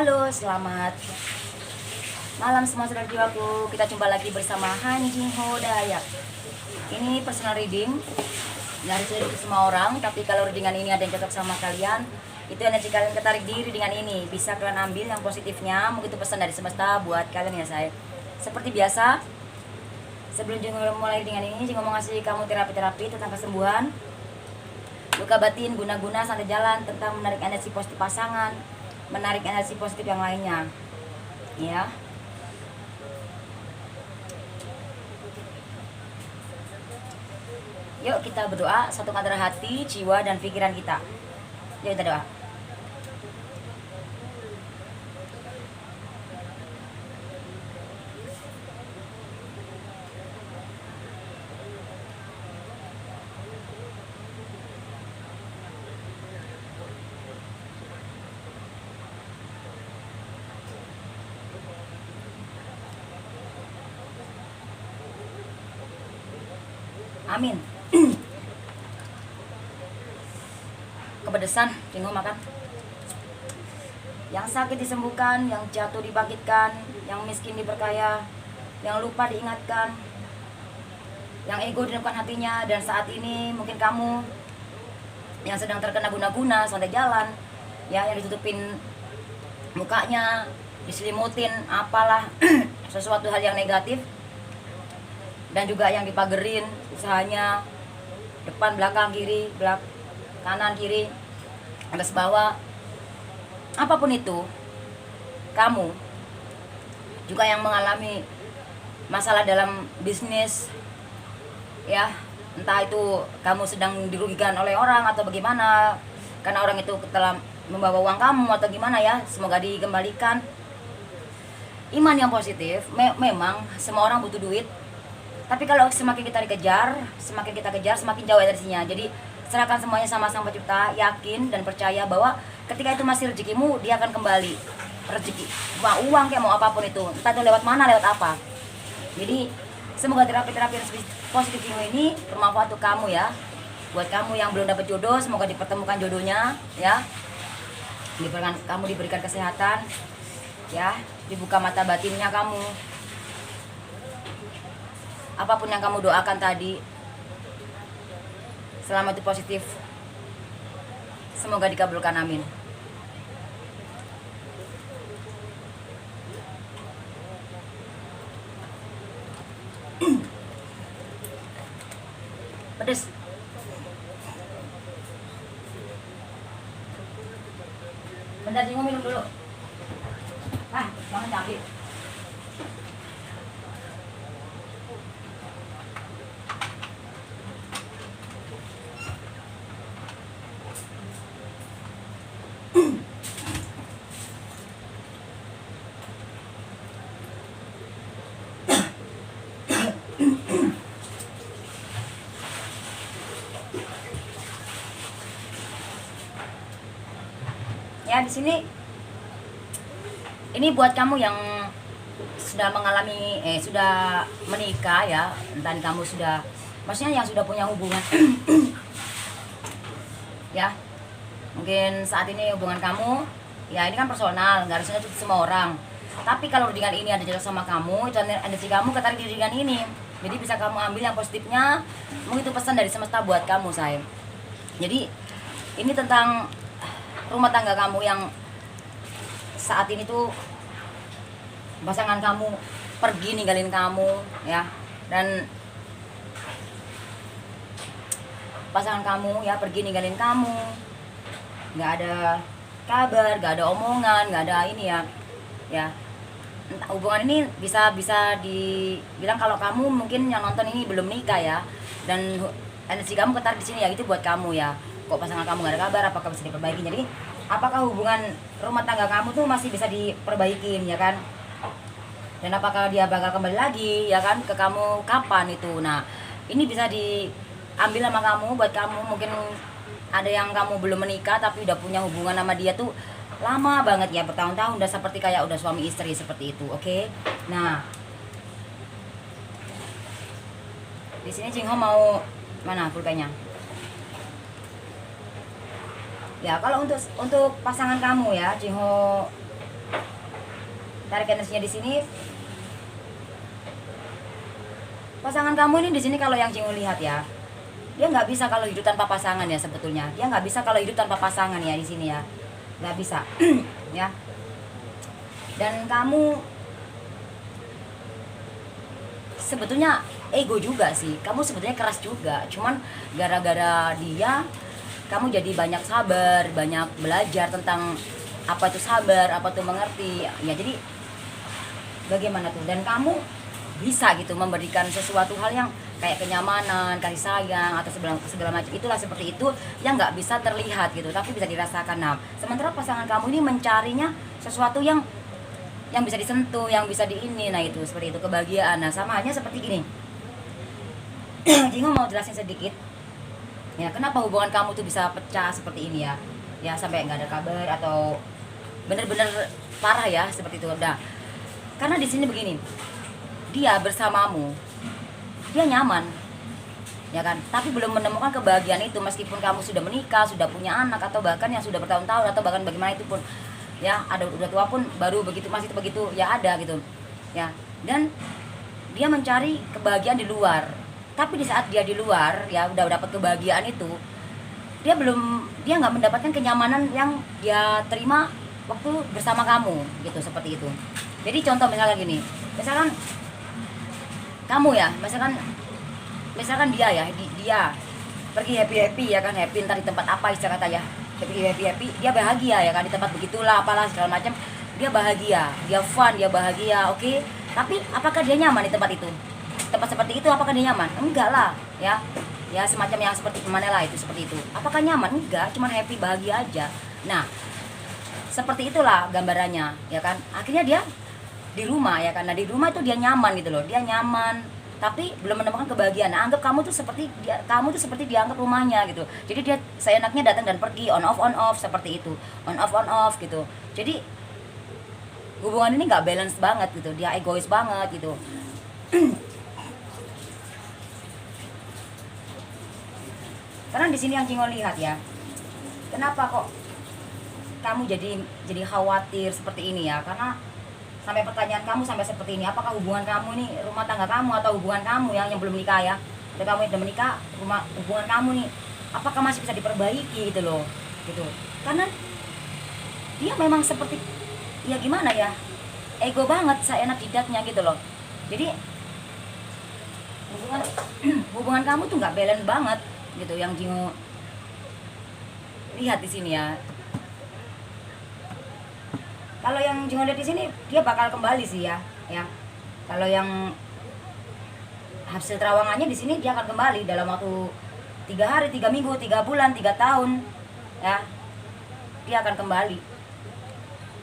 Halo, selamat malam semua saudara jiwaku. Kita jumpa lagi bersama Han Jing Ho Dayak. Ini personal reading dari saya untuk semua orang. Tapi kalau readingan ini ada yang cocok sama kalian, itu energi kalian ketarik di readingan ini. Bisa kalian ambil yang positifnya. Mungkin itu pesan dari semesta buat kalian ya saya. Seperti biasa, sebelum Jing Ho mulai readingan ini, Jing Ho mau ngasih kamu terapi-terapi tentang kesembuhan, luka batin, guna-guna, santai jalan, tentang menarik energi positif pasangan, menarik energi positif yang lainnya, ya. Yuk kita berdoa, satukan antara hati, jiwa, dan pikiran kita. Yuk kita doa. Amin. Kepedesan, Jing Ho makan. Yang sakit disembuhkan, yang jatuh dibangkitkan, yang miskin diberkaya, yang lupa diingatkan, yang ego dinamkan hatinya. Dan saat ini mungkin kamu yang sedang terkena guna-guna, santai jalan, ya, yang ditutupin mukanya, diselimutin apalah sesuatu hal yang negatif, dan juga yang dipagerin usahanya, depan, belakang, kiri, kanan, kiri, atas, bawah, apapun itu. Kamu juga yang mengalami masalah dalam bisnis, ya, entah itu kamu sedang dirugikan oleh orang atau bagaimana, karena orang itu telah membawa uang kamu atau gimana, ya, semoga dikembalikan. Iman yang positif, memang semua orang butuh duit, tapi kalau semakin kita kejar, semakin jauh energinya. Jadi serahkan semuanya sama Sang Pencipta, yakin dan percaya bahwa ketika itu masih rezekimu, dia akan kembali. Rezeki, mau uang kayak mau apapun itu, entah itu lewat mana, lewat apa. Jadi semoga terapi-terapi positif ini bermanfaat untuk kamu, ya. Buat kamu yang belum dapat jodoh, semoga dipertemukan jodohnya, ya. Kamu diberikan kesehatan, ya, dibuka mata batinnya kamu. Apapun yang kamu doakan tadi, selama itu positif, semoga dikabulkan, amin. Pedes. Bentar, Jing Ho minum dulu. Jangan capek. Ya, di sini ini buat kamu yang sudah mengalami sudah menikah, ya, entah kamu sudah, maksudnya yang sudah punya hubungan ya, mungkin saat ini hubungan kamu, ya, ini kan personal, nggak harusnya itu semua orang. Tapi kalau dengan ini ada cocok sama kamu, dan energi kamu ketarik di dengan ini, jadi bisa kamu ambil yang positifnya. Mungkin itu pesan dari semesta buat kamu, sayang. Jadi ini tentang rumah tangga kamu yang saat ini tuh pasangan kamu pergi ninggalin kamu, ya, dan pasangan kamu, ya, pergi ninggalin kamu, nggak ada kabar, nggak ada omongan, nggak ada ini, ya, ya. Entah, hubungan ini bisa dibilang kalau kamu mungkin yang nonton ini belum nikah, ya, dan energi kamu ketarik di sini, ya, itu buat kamu, ya. Kok pasangan kamu nggak ada kabar, apakah bisa diperbaiki? Jadi apakah hubungan rumah tangga kamu tuh masih bisa diperbaikin, ya kan? Dan apakah dia bakal kembali lagi, ya kan, ke kamu kapan itu? Nah, ini bisa diambil sama kamu, buat kamu mungkin ada yang kamu belum menikah tapi udah punya hubungan sama dia tuh lama banget, ya, bertahun-tahun, udah seperti kayak udah suami istri seperti itu, oke? Nah, di sini Jing Ho mau mana pulpenya? Ya, kalau untuk pasangan kamu, ya, Jing Ho tarik energinya di sini. Pasangan kamu ini di sini kalau yang Jingo lihat ya, dia nggak bisa kalau hidup tanpa pasangan ya sebetulnya. Dia nggak bisa kalau hidup tanpa pasangan ya di sini ya, nggak bisa. Ya. Dan kamu sebetulnya ego juga sih. Kamu sebetulnya keras juga. Cuman gara-gara dia, kamu jadi banyak sabar, banyak belajar tentang apa itu sabar, apa itu mengerti. Ya jadi bagaimana tuh? Dan kamu bisa gitu memberikan sesuatu hal yang kayak kenyamanan, kasih sayang atau segala macam, itulah seperti itu yang nggak bisa terlihat gitu tapi bisa dirasakan. Nah sementara pasangan kamu ini mencarinya sesuatu yang bisa disentuh, yang bisa diini, nah itu seperti itu kebahagiaan. Nah sama halnya seperti gini. Jingo mau jelasin sedikit ya kenapa hubungan kamu tuh bisa pecah seperti ini ya sampai nggak ada kabar atau bener-bener parah ya seperti itu. Nah karena di sini begini, dia bersamamu, dia nyaman, ya kan? Tapi belum menemukan kebahagiaan itu meskipun kamu sudah menikah, sudah punya anak atau bahkan yang sudah bertahun-tahun atau bahkan bagaimana itu pun, ya ada udah tua pun baru begitu masih begitu ya ada gitu, ya. Dan dia mencari kebahagiaan di luar. Tapi di saat dia di luar, ya udah dapat kebahagiaan itu, dia nggak mendapatkan kenyamanan yang dia terima waktu bersama kamu, gitu seperti itu. Jadi contoh misalkan gini, misalkan kamu ya, misalkan dia ya, dia pergi happy ya kan, happy ntar di tempat apa istilah kata ya, happy dia bahagia ya kan di tempat begitulah apalah segala macam, dia bahagia, dia fun, dia bahagia, oke. Tapi apakah dia nyaman di tempat itu? Tempat seperti itu apakah dia nyaman? Enggak lah, ya semacam yang seperti kemana lah itu seperti itu. Apakah nyaman? Enggak, cuma happy bahagia aja. Nah seperti itulah gambarannya ya kan. Akhirnya dia di rumah ya karena di rumah itu dia nyaman gitu loh, dia nyaman tapi belum menemukan kebahagiaan. Nah, anggap kamu tuh seperti dianggap rumahnya gitu. Jadi dia seenaknya datang dan pergi, on off seperti itu, on off gitu. Jadi hubungan ini nggak balance banget gitu, dia egois banget gitu. Karena di sini yang Jingo lihat ya, kenapa kok kamu jadi khawatir seperti ini ya, karena sampai pertanyaan kamu sampai seperti ini, apakah hubungan kamu nih, rumah tangga kamu atau hubungan kamu yang belum menikah ya, atau kamu yang sudah menikah, hubungan kamu nih, apakah masih bisa diperbaiki gitu loh, gitu. Karena dia memang seperti, ya gimana ya, ego banget, seenak jidatnya gitu loh. Jadi hubungan kamu tuh nggak balance banget gitu, yang Jingo lihat di sini ya. Kalau yang Jingo lihat di sini dia bakal kembali sih ya. Kalau yang hasil terawangannya di sini dia akan kembali dalam waktu 3 hari, 3 minggu, 3 bulan, 3 tahun, ya. Dia akan kembali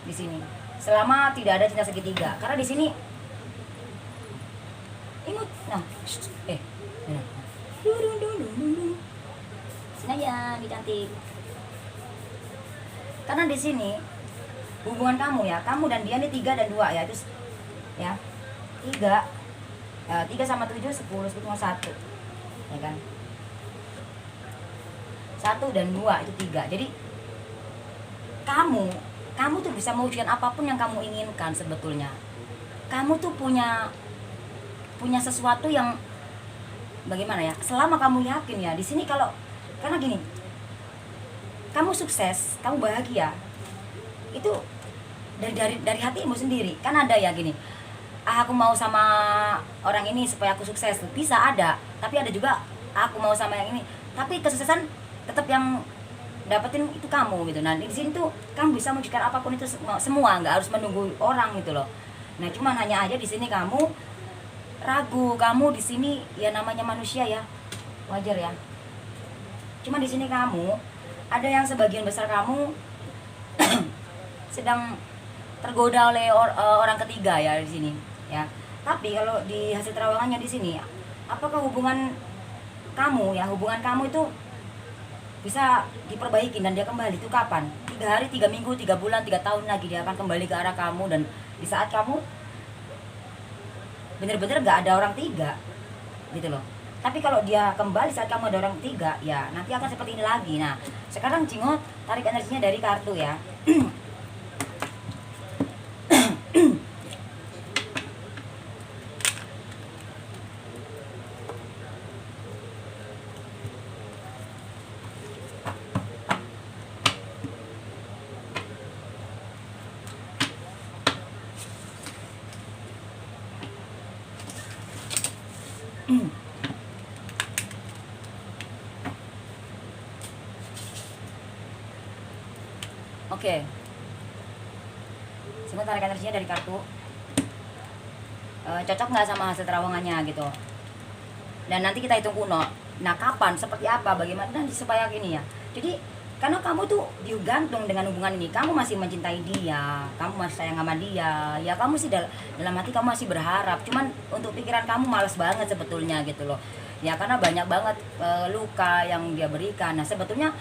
di sini. Selama tidak ada cinta segitiga. Karena di sini ingat, nah, sini aja, cantik. Karena di sini hubungan kamu ya, kamu dan dia ini 3 dan 2 ya, itu ya 3 sama 7 10 cuma 1 ya kan, 1 dan 2 itu 3. Jadi kamu tuh bisa mewujudkan apapun yang kamu inginkan sebetulnya. Kamu tuh punya sesuatu yang bagaimana ya, selama kamu yakin ya di sini. Karena gini, kamu sukses, kamu bahagia itu dari hatimu sendiri. Kan ada ya gini, aku mau sama orang ini supaya aku sukses, bisa ada. Tapi ada juga aku mau sama yang ini, tapi kesuksesan tetap yang dapetin itu kamu gitu. Nah di sini tuh kamu bisa mewujudkan apapun itu semua, nggak harus menunggu orang gitu loh. Nah cuman hanya aja di sini kamu ragu, kamu di sini ya namanya manusia ya, wajar ya. Cuma di sini kamu ada yang sebagian besar kamu sedang tergoda oleh orang ketiga ya di sini ya. Tapi kalau di hasil terawangannya di sini, apakah hubungan kamu itu bisa diperbaiki dan dia kembali itu kapan? 3 hari, 3 minggu, 3 bulan, 3 tahun lagi dia akan kembali ke arah kamu. Dan di saat kamu bener-bener gak ada orang tiga gitu loh. Tapi kalau dia kembali saat kamu ada orang tiga, ya nanti akan seperti ini lagi. Nah sekarang Jingo tarik energinya dari kartu ya. Oke. Simul tarik energinya dari kartu. Cocok nggak sama hasil terawangannya gitu. Dan nanti kita hitung kuno. Nah, kapan, seperti apa, bagaimana, dan supaya gini ya. Jadi karena kamu tuh digantung dengan hubungan ini, kamu masih mencintai dia, kamu masih sayang sama dia, ya kamu sih dalam hati kamu masih berharap, cuman untuk pikiran kamu malas banget sebetulnya gitu loh ya, karena banyak banget luka yang dia berikan. Nah, sebetulnya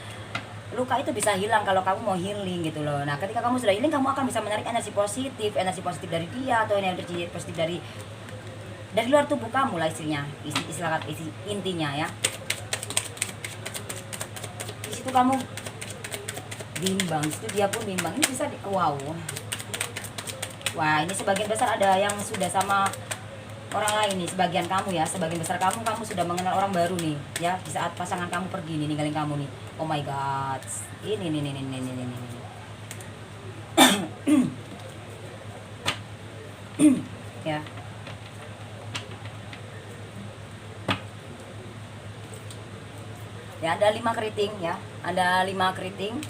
luka itu bisa hilang kalau kamu mau healing gitu loh. Nah, ketika kamu sudah healing, kamu akan bisa menarik energi positif dari dia, atau energi positif dari luar tubuh kamu lah istilahnya, intinya ya. Di situ kamu bimbang, itu dia pun bimbang. Ini bisa wow. Wah, ini sebagian besar ada yang sudah sama orang lain nih, sebagian kamu ya, sebagian besar kamu sudah mengenal orang baru nih ya, di saat pasangan kamu pergi nih, ninggalin kamu nih. Oh my god. Ini. Ya. Ya, ada 5 keriting ya. Ada 5 keriting.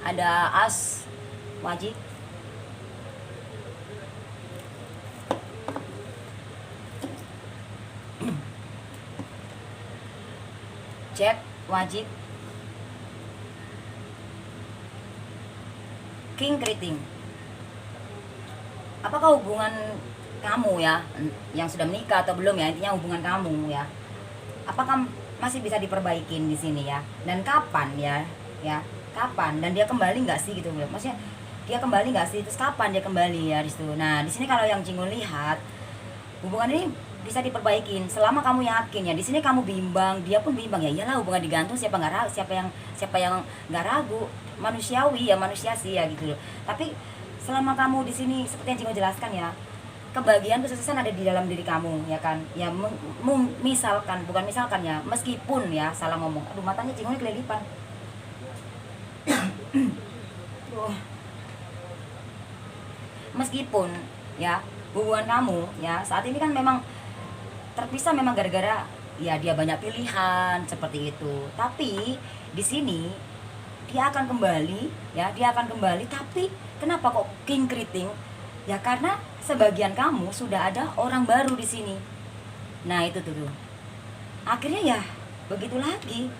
Ada as wajib, jack wajib, king keriting. Apakah hubungan kamu ya, yang sudah menikah atau belum ya, intinya hubungan kamu ya, apakah masih bisa diperbaikin di sini ya, dan kapan ya kapan, dan dia kembali nggak sih gitu, maksudnya dia kembali nggak sih, terus kapan dia kembali ya di situ. Nah, di sini kalau yang Jingun lihat, hubungan ini bisa diperbaikin selama kamu yakin ya. Di sini kamu bimbang, dia pun bimbang ya, iyalah hubungan digantung, siapa yang nggak ragu, manusiawi ya, manusia sih ya gitu loh. Tapi selama kamu di sini, seperti yang Jingun jelaskan ya, kebahagiaan kesuksesan ada di dalam diri kamu ya kan ya. Misalkan ya, meskipun ya, salah ngomong, aduh matanya Jingun kelilipan. Meskipun ya hubungan kamu ya saat ini kan memang terpisah, memang gara-gara ya dia banyak pilihan seperti itu, tapi di sini dia akan kembali ya, tapi kenapa kok king keriting ya, karena sebagian kamu sudah ada orang baru di sini. Nah, itu tuh akhirnya ya begitu lagi.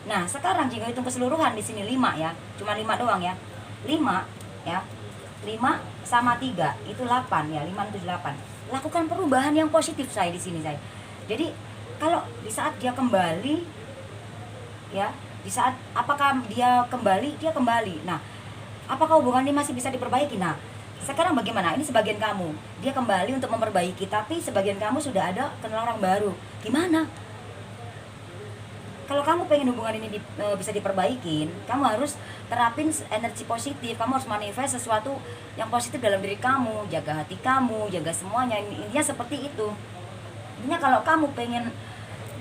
Nah, sekarang jika hitung keseluruhan di sini 5 ya, cuma 5 doang ya, 5 ya, 5 sama 3 itu 8 ya, 5 7 8. Lakukan perubahan yang positif saya di sini saya. Jadi kalau di saat dia kembali ya, di saat apakah dia kembali. Nah, apakah hubungan ini masih bisa diperbaiki? Nah, sekarang bagaimana? Ini sebagian kamu, dia kembali untuk memperbaiki, tapi sebagian kamu sudah ada kenal orang baru. Gimana? Kalau kamu pengen hubungan ini bisa diperbaikin, kamu harus terapin energi positif, kamu harus manifest sesuatu yang positif dalam diri kamu, jaga hati kamu, jaga semuanya. Intinya seperti itu. Intinya kalau kamu pengen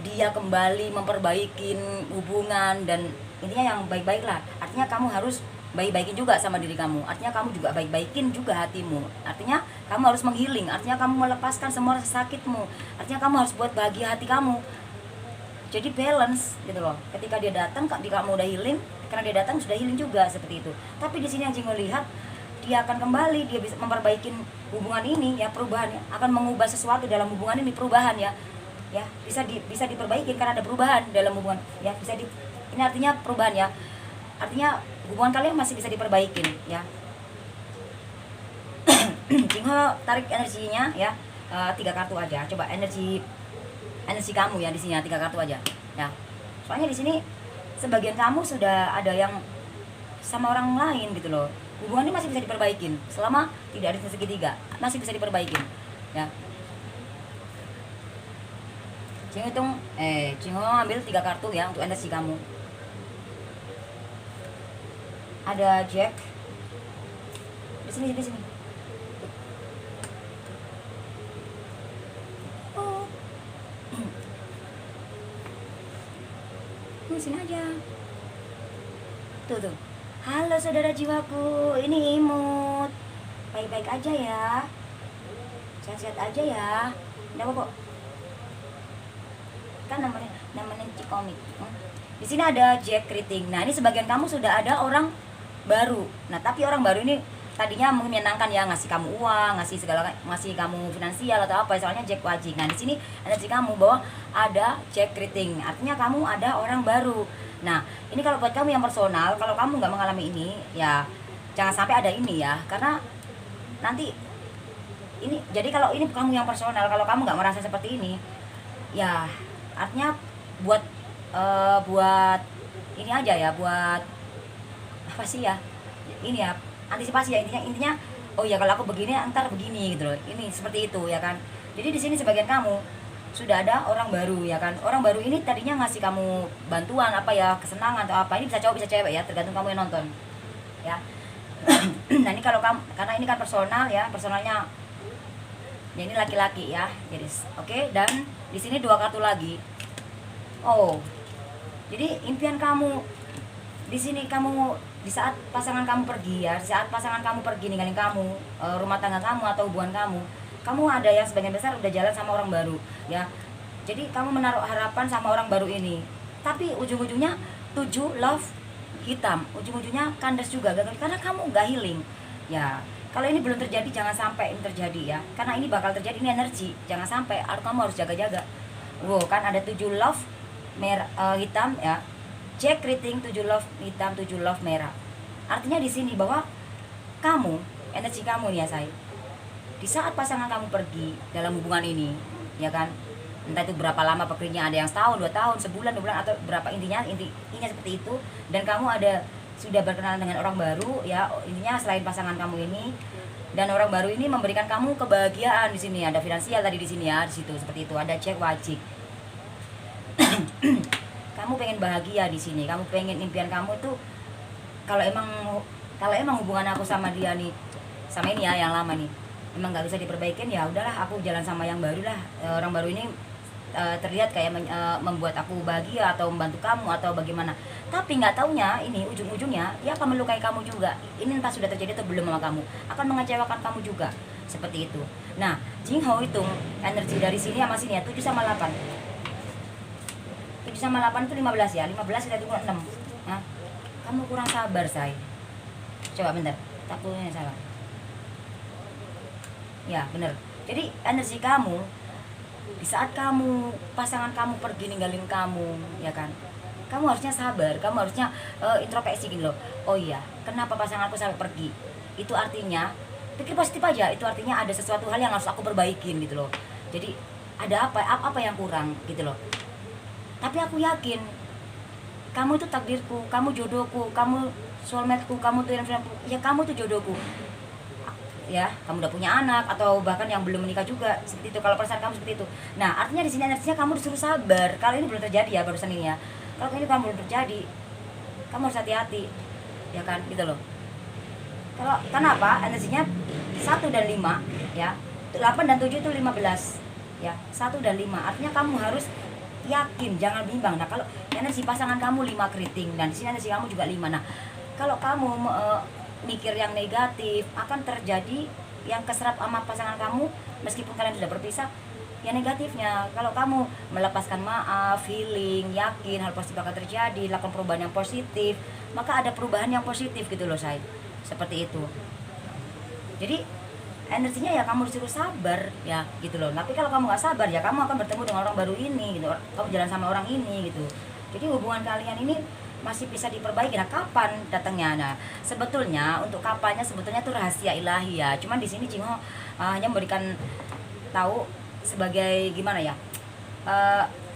dia kembali memperbaikin hubungan, dan intinya yang baik-baik lah, artinya kamu harus baik-baikin juga sama diri kamu, artinya kamu juga baik-baikin juga hatimu, artinya kamu harus menghealing, artinya kamu melepaskan semua rasa sakitmu, artinya kamu harus buat bahagia hati kamu. Jadi balance gitu loh. Ketika dia datang, kamu udah healing, karena dia datang sudah healing juga seperti itu. Tapi di sini yang Jingo lihat, dia akan kembali, dia bisa memperbaikin hubungan ini ya, perubahan ya, akan mengubah sesuatu dalam hubungan ini, perubahan ya. Ya, bisa diperbaiki karena ada perubahan dalam hubungan ya, ini artinya perubahan ya. Artinya hubungan kalian masih bisa diperbaikin ya. Jingo tarik energinya ya, 3 kartu aja. Coba energi kamu ya di sini ya, 3 kartu aja ya. Soalnya di sini sebagian kamu sudah ada yang sama orang lain gitu loh. Hubungan ini masih bisa diperbaikin selama tidak ada segitiga, masih bisa diperbaikin ya. Jingo ambil 3 kartu ya untuk energi kamu. Ada Jack di sini. Sini aja. Tuh. Halo saudara jiwaku, ini imut. Baik-baik aja ya. Sehat-sehat aja ya. Enggak apa kok. Kan namanya Cikomik. Di sini ada Jack Keriting. Nah, ini sebagian kamu sudah ada orang baru. Nah, tapi orang baru ini tadinya menyenangkan ya, ngasih kamu uang, ngasih kamu finansial atau apa, soalnya Jack Wajik. Nah, di sini energi kamu bahwa ada Jack Keriting. Artinya kamu ada orang baru. Nah, ini kalau buat kamu yang personal, kalau kamu nggak mengalami ini, ya jangan sampai ada ini ya, karena nanti ini, jadi kalau ini kamu yang personal, kalau kamu nggak merasa seperti ini, ya artinya buat buat ini aja ya, buat apa sih ya, ini ya antisipasi ya, intinya oh ya kalau aku begini antar begini gitu loh, ini seperti itu ya kan. Jadi di sini sebagian kamu sudah ada orang baru ya kan. Orang baru ini tadinya ngasih kamu bantuan apa ya, kesenangan atau apa, ini bisa cowok bisa cewek ya, tergantung kamu yang nonton ya. Nah, ini kalau kamu, karena ini kan personal ya, personalnya ya, ini laki-laki ya, jadi oke. Dan di sini 2 kartu lagi. Oh, jadi impian kamu di sini, kamu di saat pasangan kamu pergi ya, di saat pasangan kamu pergi ninggalin kamu, rumah tangga kamu atau hubungan kamu ada yang sebagian besar udah jalan sama orang baru ya. Jadi kamu menaruh harapan sama orang baru ini, tapi ujung-ujungnya 7 love hitam, ujung-ujungnya kandas juga gagal karena kamu nggak healing ya. Kalau ini belum terjadi, jangan sampai ini terjadi ya, karena ini bakal terjadi, ini energi, jangan sampai, kamu harus jaga-jaga. Wow, kan ada 7 love hitam ya, Jack Keriting, 7 love hitam, 7 love merah. Artinya di sini bahwa kamu, energi kamu nih ya say, di saat pasangan kamu pergi dalam hubungan ini ya kan, entah itu berapa lama perginya, ada yang setahun, 2 tahun, sebulan, 2 bulan, atau berapa, intinya seperti itu. Dan kamu ada sudah berkenalan dengan orang baru ya, intinya selain pasangan kamu ini, dan orang baru ini memberikan kamu kebahagiaan. Di sini ada finansial tadi, di sini ya, di situ seperti itu ada Jack Wajik. Kamu pengen bahagia di sini, kamu pengen, impian kamu itu kalau emang hubungan aku sama dia nih, sama ini ya yang lama nih, emang nggak bisa diperbaikin, ya udahlah aku jalan sama yang baru lah. Orang baru ini terlihat kayak membuat aku bahagia atau membantu kamu atau bagaimana, tapi nggak taunya ini ujung-ujungnya dia akan melukai kamu juga. Ini entah sudah terjadi atau belum sama kamu, akan mengecewakan kamu juga seperti itu. Nah, Jing Ho hitung energi dari sini sama sini ya, 7 sama 8. 7 sama 8 itu 15 ya, 15 kita tunggu 6. Nah, kamu kurang sabar say. Coba bentar, takutnya salah ya, bener. Jadi energi kamu di saat pasangan kamu pergi ninggalin kamu ya kan, kamu harusnya sabar, kamu harusnya introspeksi gitu loh. Oh iya, kenapa pasanganku sampai pergi? Itu artinya pikir positif aja, itu artinya ada sesuatu hal yang harus aku perbaikin gitu loh. Jadi ada apa yang kurang gitu loh. Tapi aku yakin kamu itu takdirku, kamu jodohku, kamu soulmateku, kamu tuh yang ya, kamu tuh jodohku ya. Kamu udah punya anak atau bahkan yang belum menikah juga seperti itu, kalau perasaan kamu seperti itu. Nah, artinya di sini energinya kamu disuruh sabar. Kalau ini belum terjadi ya, barusan ini ya, kalau ini kamu belum terjadi, kamu harus hati-hati ya kan, gitu loh. Kalau kenapa energinya 1 dan 5 ya, 8 dan 7 itu 15 ya, 1 dan 5 artinya kamu harus yakin, jangan bimbang. Nah, kalau energi pasangan kamu 5 keriting dan sini energi kamu juga 5. Nah, kalau kamu mikir yang negatif, akan terjadi yang keserap sama pasangan kamu meskipun kalian sudah berpisah. Yang negatifnya, kalau kamu melepaskan maaf, feeling, yakin hal positif akan terjadi, lakukan perubahan yang positif, maka ada perubahan yang positif gitu loh say. Seperti itu. Jadi energinya ya kamu disuruh sabar ya gitu loh. Tapi kalau kamu nggak sabar ya, kamu akan bertemu dengan orang baru ini gitu, kamu jalan sama orang ini gitu. Jadi hubungan kalian ini masih bisa diperbaiki. Nah, kapan datangnya? Nah, sebetulnya untuk kapannya sebetulnya itu rahasia ilahi ya. Cuman di sini Jing Ho hanya memberikan tahu sebagai gimana ya,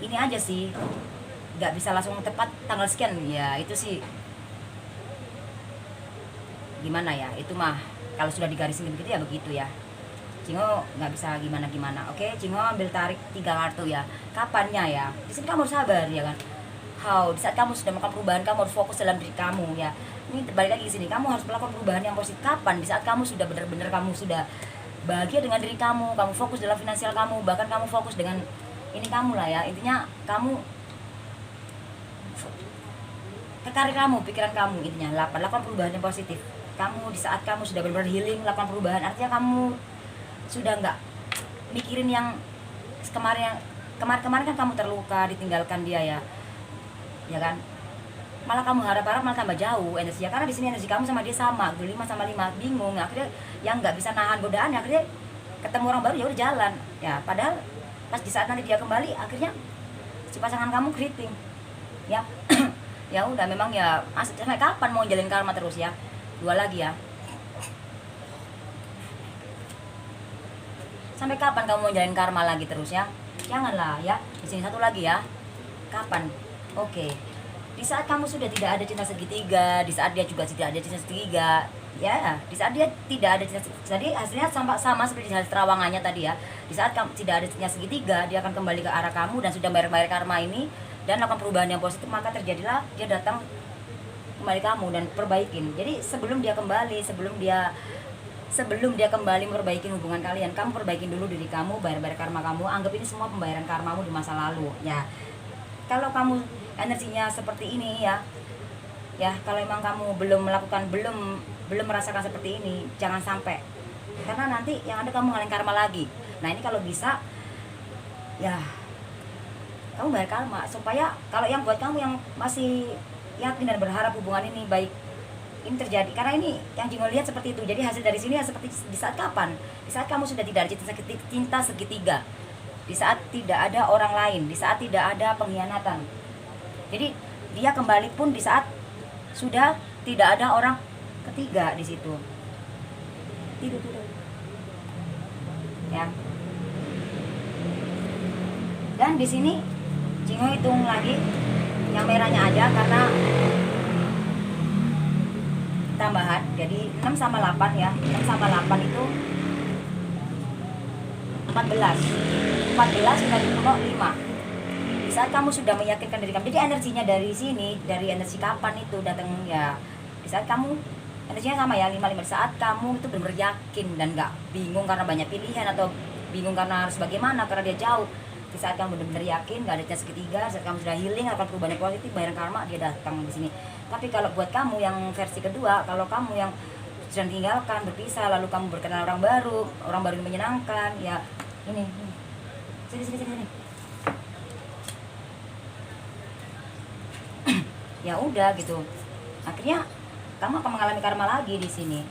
ini aja sih, nggak bisa langsung tepat tanggal sekian ya. Itu sih gimana ya, itu mah kalau sudah digarisin begitu ya begitu ya. Jing Ho nggak bisa gimana-gimana. Oke, Jing Ho ambil tarik 3 kartu ya. Kapannya ya? Di sini kamu harus sabar ya kan. How? Di saat kamu sudah melakukan perubahan, kamu harus fokus dalam diri kamu ya. Ini balik lagi di sini, kamu harus melakukan perubahan yang positif. Kapan? Di saat kamu sudah benar-benar kamu sudah bahagia dengan diri kamu fokus dalam finansial kamu, bahkan kamu fokus dengan ini kamu lah ya. Intinya kamu ke karir kamu, pikiran kamu, intinya lakukan perubahan yang positif. Kamu di saat kamu sudah benar-benar healing, lakukan perubahan, artinya kamu sudah nggak mikirin yang kemarin kan kamu terluka, ditinggalkan dia ya kan. malah kamu harap-harap malah tambah jauh energinya, karena di sini energi kamu sama dia sama, 5 sama 5 bingung, akhirnya yang nggak bisa nahan godaan, akhirnya ketemu orang baru ya udah jalan ya, padahal pas di saat nanti dia kembali akhirnya si pasangan kamu keriting ya. Ya udah, memang ya sampai kapan mau jalin karma terus ya. Dua lagi ya, sampai kapan kamu mau jalin karma lagi terus ya, janganlah ya. Di sini satu lagi ya, kapan? Oke, di saat kamu sudah tidak ada cinta segitiga, di saat dia juga tidak ada cinta segitiga ya, di saat dia tidak ada cinta, jadi hasilnya sama seperti hasil terawangannya tadi ya. Di saat kamu tidak ada cinta segitiga, dia akan kembali ke arah kamu dan sudah bayar karma ini dan lakukan perubahan yang positif, maka terjadilah dia datang kembali kamu dan perbaikin. Jadi sebelum dia kembali memperbaiki hubungan kalian, kamu perbaikin dulu diri kamu, bayar karma kamu. Anggap ini semua pembayaran karmamu di masa lalu ya. Kalau kamu energinya seperti ini ya, kalau emang kamu belum merasakan seperti ini, jangan sampai, karena nanti yang ada kamu ngalahin karma lagi. Nah ini kalau bisa ya kamu bayar karma, supaya kalau yang buat kamu yang masih yakin dan berharap hubungan ini baik ini terjadi, karena ini yang Jingo lihat seperti itu. Jadi hasil dari sini ya seperti di saat kapan? Di saat kamu sudah tidak ada cinta segitiga, di saat tidak ada orang lain, di saat tidak ada pengkhianatan. Jadi dia kembali pun di saat sudah tidak ada orang ketiga di situ. Tidur ya. Dan di sini Jingo hitung lagi yang merahnya aja karena tambahan, jadi 6 sama 8 ya. 6 sama 8 itu 14 sudah ketemu 5. Di saat kamu sudah meyakinkan diri kamu, jadi energinya dari sini, dari energi kapan itu datang ya, di saat kamu energinya sama ya, 5 saat kamu itu benar-benar yakin dan gak bingung karena banyak pilihan atau bingung karena harus bagaimana karena dia jauh. Di saat kamu benar-benar yakin, gak ada cinta segitiga, saat kamu sudah healing, akan perubahan yang positif, bayaran karma, dia datang di sini. Tapi kalau buat kamu yang versi kedua, kalau kamu yang sudah tinggalkan, berpisah, lalu kamu berkenal orang baru yang menyenangkan, ya ini. Sini. Ya udah gitu. Akhirnya kamu akan mengalami karma lagi di sini.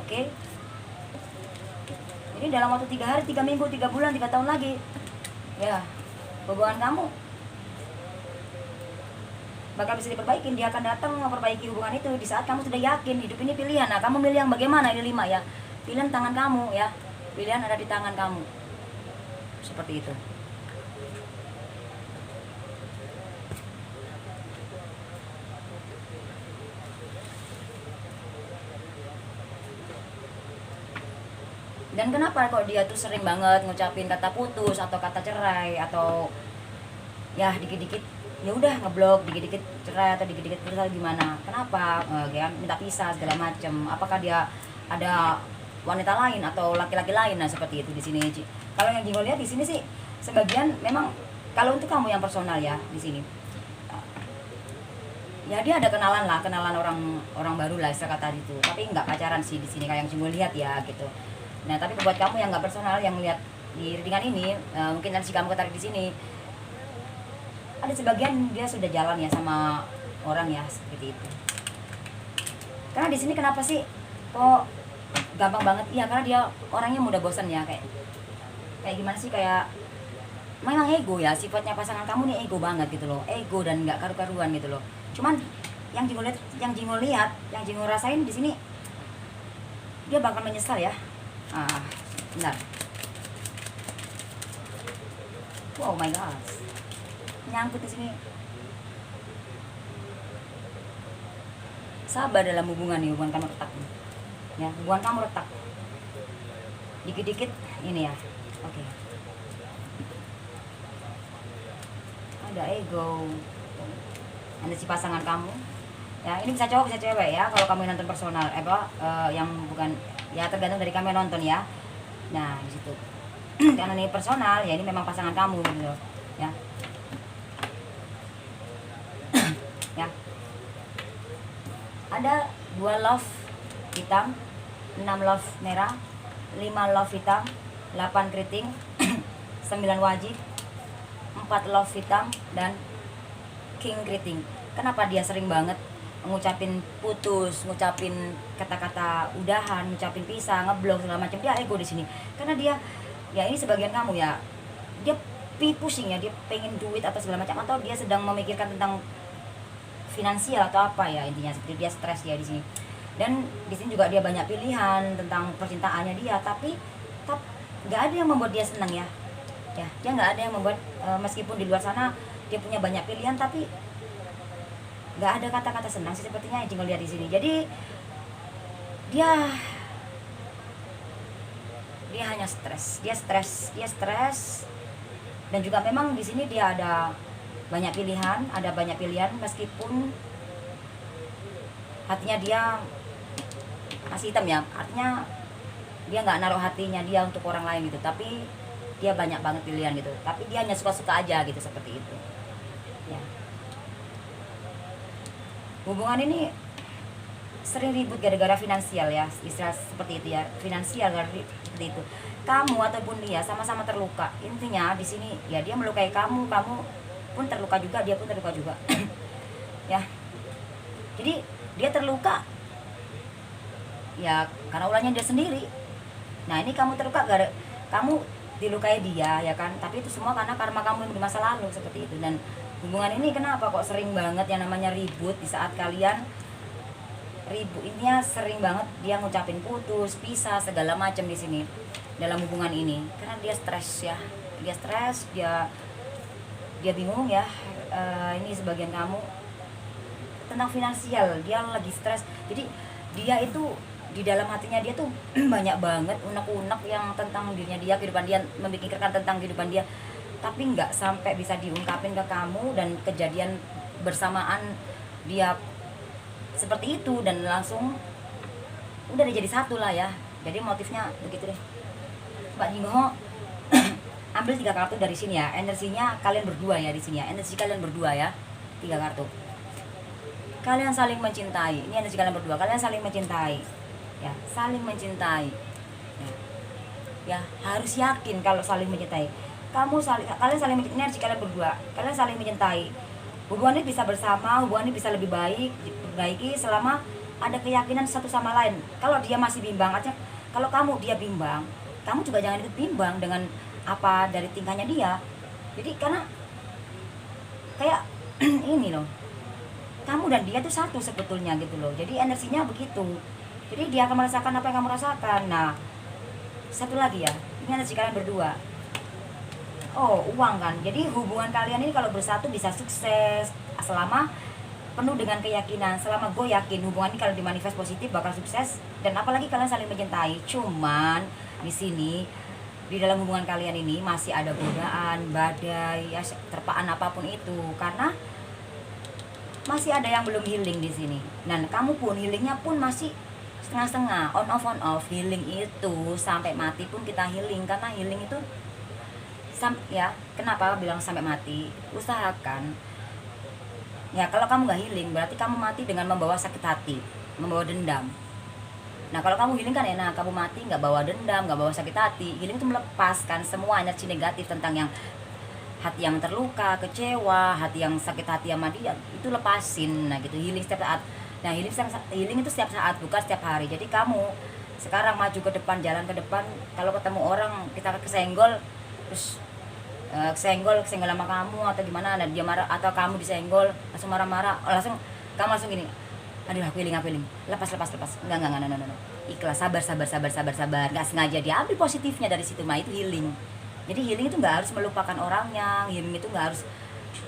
Oke? Jadi dalam waktu 3 hari, 3 minggu, 3 bulan, 3 tahun lagi, ya hubungan kamu bakal bisa diperbaiki. Dia akan datang memperbaiki hubungan itu di saat kamu sudah yakin hidup ini pilihan. Nah kamu milih yang bagaimana? Ini 5 ya, pilihan tangan kamu ya, pilihan ada di tangan kamu, seperti itu. Dan kenapa kok dia tuh sering banget ngucapin kata putus atau kata cerai atau ya dikit-dikit ya udah ngeblok, dikit-dikit cerai atau dikit-dikit putus atau gimana? Kenapa? Ya, minta pisah segala macam. Apakah dia ada wanita lain atau laki-laki lain? Nah seperti itu di sini. Kalau yang Jingo lihat di sini sih sebagian memang, kalau untuk kamu yang personal ya di sini. Ya dia ada kenalan orang baru lah istilah kata itu. Tapi nggak pacaran sih di sini kayak yang Jingo lihat ya gitu. Nah tapi buat kamu yang nggak personal, yang lihat di readingan ini, mungkin nanti kamu ketarik di sini, ada sebagian dia sudah jalan ya sama orang ya seperti itu. Karena di sini kenapa sih kok gampang banget? Iya karena dia orangnya mudah bosan ya, kayak gimana sih, kayak memang ego ya, sifatnya pasangan kamu nih ego banget gitu loh, ego dan nggak karu-karuan gitu loh. Cuman yang Jingo lihat, yang Jingo rasain di sini, dia bakal menyesal ya. Bentar. Wow my god, nyangkut di sini. Sabar dalam hubungan nih, hubungan kamu retak ya, hubungan kamu retak dikit-dikit ini ya. Oke. Ada ego, ada si pasangan kamu ya, ini bisa cowok bisa cewek ya kalau kamu nonton personal yang bukan ya, tergantung dari kamu yang nonton ya. Nah di situ karena ini personal ya, ini memang pasangan kamu gitu loh ya. Ya ada 2 love hitam, 6 love merah, 5 love hitam, 8 keriting, 9 wajib, 4 love hitam dan king keriting. Kenapa dia sering banget ngucapin putus, ngucapin kata-kata udahan, ngucapin pisah, ngeblok segala macam. Dia ego di sini. Karena dia, ya ini sebagian kamu ya, dia pusing ya, dia pengen duit atau segala macam, atau dia sedang memikirkan tentang finansial atau apa ya, intinya seperti dia stres ya di sini. Dan di sini juga dia banyak pilihan tentang percintaannya dia, tapi nggak ada yang membuat dia senang ya. Ya, dia nggak ada yang membuat meskipun di luar sana dia punya banyak pilihan, tapi nggak ada kata-kata senang sih sepertinya yang lihat di sini. Jadi dia hanya stres, dia stres, dan juga memang di sini dia ada banyak pilihan, meskipun hatinya dia masih hitam ya, artinya dia nggak naruh hatinya dia untuk orang lain gitu, tapi dia banyak banget pilihan gitu, tapi dia hanya suka-suka aja gitu, seperti itu ya. Hubungan ini sering ribut gara-gara finansial ya, istilah seperti itu ya, finansial seperti itu. Kamu ataupun dia sama-sama terluka, intinya di sini ya, dia melukai kamu pun terluka juga, dia pun terluka juga ya. Jadi dia terluka ya karena ulahnya dia sendiri. Nah ini kamu terluka kamu dilukai dia ya kan, tapi itu semua karena karma kamu yang di masa lalu, seperti itu. Dan hubungan ini kenapa kok sering banget yang namanya ribut di saat kalian ribut, intinya sering banget dia ngucapin putus, pisah, segala macam di sini dalam hubungan ini, karena dia stres ya, dia bingung ya. Ini sebagian kamu tentang finansial, dia lagi stres. Jadi dia itu di dalam hatinya dia tuh banyak banget unek-unek yang tentang dirinya dia, kehidupan dia, memikirkan tentang kehidupan dia, tapi nggak sampai bisa diungkapin ke kamu. Dan kejadian bersamaan dia seperti itu, dan langsung udah jadi satu lah ya. Jadi motifnya begitu deh Mbak Jingho. Ambil 3 kartu dari sini ya, energinya kalian berdua ya di sini ya, energi kalian berdua ya, 3 kartu. Kalian saling mencintai, ini energi kalian berdua, kalian saling mencintai ya, saling mencintai ya, harus yakin kalau saling mencintai. Kalian saling mencintai, energi kalian berdua, kalian saling mencintai. Hubungan ini bisa bersama, hubungan ini bisa lebih diperbaiki selama ada keyakinan satu sama lain. Kalau dia masih bimbang aja, kalau dia bimbang, kamu juga jangan ikut bimbang dengan apa dari tingkahnya dia. Jadi karena kayak ini loh, kamu dan dia tuh satu sebetulnya gitu loh. Jadi energinya begitu. Jadi dia akan merasakan apa yang kamu rasakan. Nah, satu lagi ya, ini energi kalian berdua. Oh, uang kan. Jadi hubungan kalian ini kalau bersatu bisa sukses selama penuh dengan keyakinan. Selama gue yakin hubungan ini kalau dimanifest positif bakal sukses, dan apalagi kalian saling mencintai. Cuman di sini di dalam hubungan kalian ini masih ada godaan, badai, ya, terpaan apapun itu, karena masih ada yang belum healing di sini. Dan kamu pun healingnya pun masih setengah-setengah, on off. Healing itu sampai mati pun kita healing, karena healing itu ya, kenapa bilang sampai mati? Usahakan ya, kalau kamu nggak healing berarti kamu mati dengan membawa sakit hati, membawa dendam. Nah kalau kamu healing kan enak, kamu mati nggak bawa dendam, nggak bawa sakit hati. Healing itu melepaskan semua energi negatif tentang yang hati yang terluka, kecewa, hati yang sakit hati sama dia, itu lepasin. Nah gitu, healing setiap saat. Nah healing itu setiap saat, bukan setiap hari. Jadi kamu sekarang maju ke depan, jalan ke depan. Kalau ketemu orang kita kesenggol, terus kesenggol sama kamu atau gimana, dan dia marah, atau kamu disenggol langsung marah-marah, kamu langsung gini, aduh aku healing, lepas, enggak, ikhlas, sabar, nggak sengaja dia ambil positifnya dari situ, mah itu healing. Jadi healing itu nggak harus melupakan orangnya, healing itu nggak harus,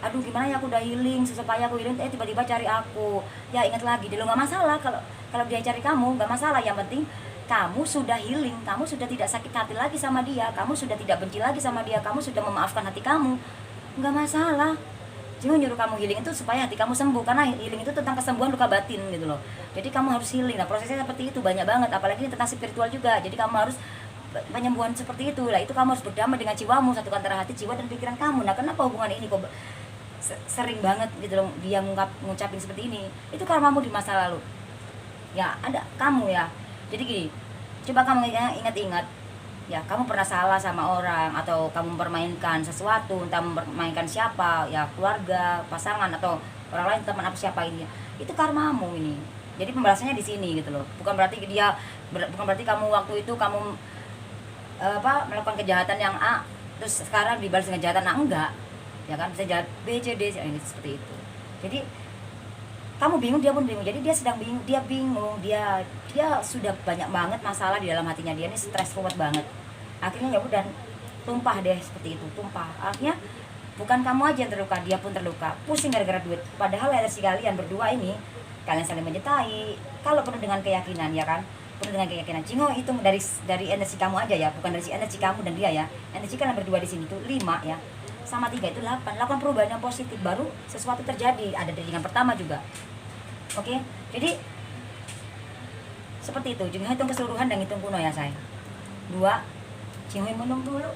aduh gimana ya aku udah healing, supaya aku healing, tiba-tiba cari aku, ya ingat lagi, dia lo nggak masalah kalau dia cari kamu, nggak masalah. Yang penting kamu sudah healing, kamu sudah tidak sakit hati lagi sama dia, kamu sudah tidak benci lagi sama dia, kamu sudah memaafkan hati kamu, nggak masalah. Cuma nyuruh kamu healing itu supaya hati kamu sembuh, karena healing itu tentang kesembuhan luka batin gitu loh. Jadi kamu harus healing. Nah prosesnya seperti itu banyak banget, apalagi ini tentang spiritual juga. Jadi kamu harus penyembuhan seperti itu lah. Itu kamu harus berdamai dengan jiwamu, satu antara hati, jiwa, dan pikiran kamu. Nah kenapa hubungan ini kok sering banget gitu loh dia ngucapin seperti ini? Itu karmamu di masa lalu ya, ada kamu ya. Jadi gini, coba kamu ingat-ingat ya, kamu pernah salah sama orang, atau kamu mempermainkan sesuatu, entah mempermainkan siapa ya, keluarga, pasangan, atau orang lain teman apa siapa ini, itu karmamu ini. Jadi pembalasannya di sini gitu loh. Bukan berarti bukan berarti kamu waktu itu kamu melakukan kejahatan yang A, terus sekarang dibalas dengan kejahatan A, enggak. Ya kan, bisa jahat B, C, D, ini seperti itu. Jadi kamu bingung, dia pun bingung. Jadi dia sedang bingung, dia bingung, dia sudah banyak banget masalah di dalam hatinya, dia ini stressful banget. Akhirnya ya udah tumpah deh seperti itu, tumpah. Akhirnya bukan kamu aja yang terluka, dia pun terluka, pusing gara-gara duit. Padahal energi kalian berdua ini, kalian saling mencintai kalau penuh dengan keyakinan, ya kan, penuh dengan keyakinan. Cingo itu dari energi kamu aja ya, bukan dari energi kamu dan dia ya. Energi kalian berdua di sini tuh 5 ya, sama 3 itu 8. Lakukan perubahan yang positif, baru sesuatu terjadi. Ada dari yang pertama juga. Oke, jadi seperti itu. Jangan hitung keseluruhan dan hitung kuno ya saya. 2, Cingo menung dulu.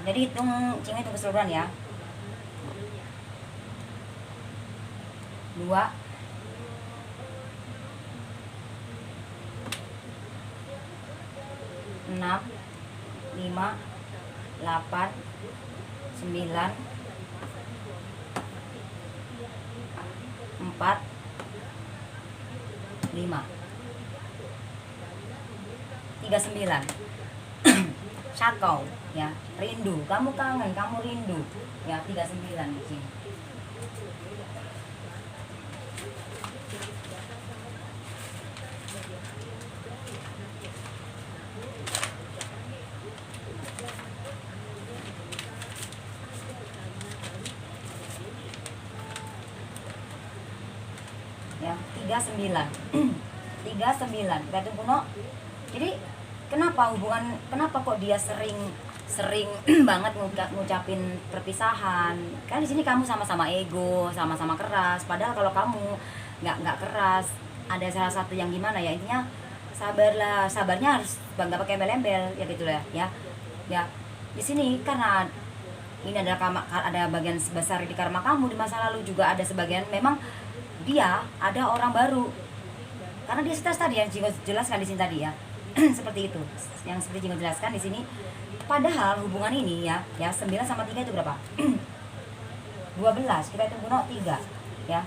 Jadi hitung keseluruhan ya. 2, 6, 5, 8, 9, 4, 5, 39. Sakau ya, rindu, kamu kangen, kamu rindu ya, 39 di sini. Ya, 39. 39. Kita tunggu no. Jadi kenapa kok dia sering banget ngucapin perpisahan? Kan di sini kamu sama-sama ego, sama-sama keras. Padahal kalau kamu nggak keras, ada salah satu yang gimana ya, intinya sabarlah, sabarnya harus nggak pakai embel-embel ya gitu lah ya. Ya di sini karena ini adalah ada bagian besar di karma kamu di masa lalu, juga ada sebagian memang dia ada orang baru. Karena dia stres tadi yang Jingo jelaskan di sini tadi ya. Seperti itu. Yang seperti Jingo jelaskan di sini. Padahal hubungan ini ya 9 sama 3 itu berapa? 12. Kita hitung kuno 3 ya.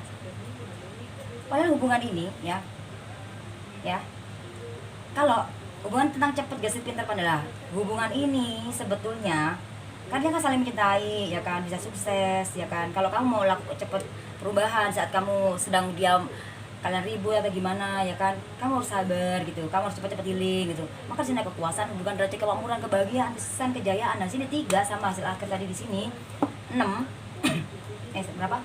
Padahal hubungan ini ya. Kalau hubungan tentang cepet gasip pintar adalah hubungan ini sebetulnya kan dia kan saling mencintai ya kan, bisa sukses ya kan. Kalau kamu mau lakukan cepet perubahan saat kamu sedang diam, kalian ribut atau gimana ya kan, kamu harus sabar gitu, kamu harus cepat-cepat healing gitu. Maka sini kekuasaan, hubungan derajat kemakmuran, kebahagiaan, kesuksesan, kejayaan. Nah sini 3 sama hasil akhir tadi di sini 6. Berapa?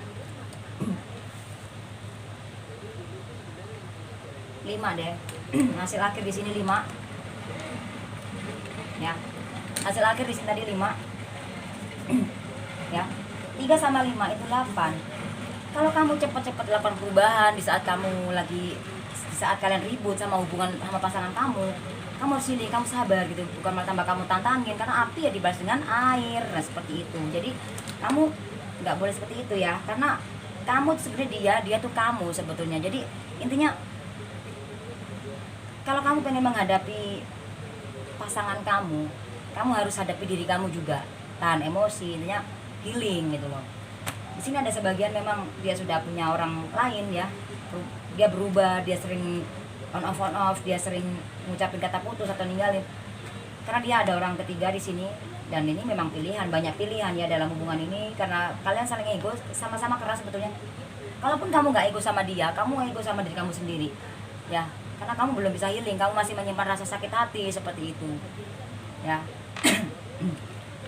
5 deh. Hasil akhir di sini 5. Ya. Hasil akhir di sini tadi 5. Ya. 3 sama 5 itu 8. Kalau kamu cepat-cepat lakukan perubahan di saat kalian ribut sama hubungan sama pasangan kamu harus ini, kamu sabar gitu, bukan malah tambah kamu tantangin, karena api ya dibalas dengan air. Nah seperti itu. Jadi kamu nggak boleh seperti itu ya, karena kamu sebenarnya dia tuh kamu sebetulnya. Jadi intinya kalau kamu pengen menghadapi pasangan kamu harus hadapi diri kamu juga, tahan emosi, intinya healing gitu loh. Di sini ada sebagian memang dia sudah punya orang lain ya, dia berubah, dia sering on off, dia sering ngucapin kata putus atau ninggalin karena dia ada orang ketiga di sini Dan ini memang pilihan, banyak pilihan ya dalam hubungan ini, karena kalian saling ego, sama-sama keras sebetulnya. Kalaupun kamu nggak ego sama dia, kamu ego sama diri kamu sendiri ya, karena kamu belum bisa healing, kamu masih menyimpan rasa sakit hati seperti itu ya.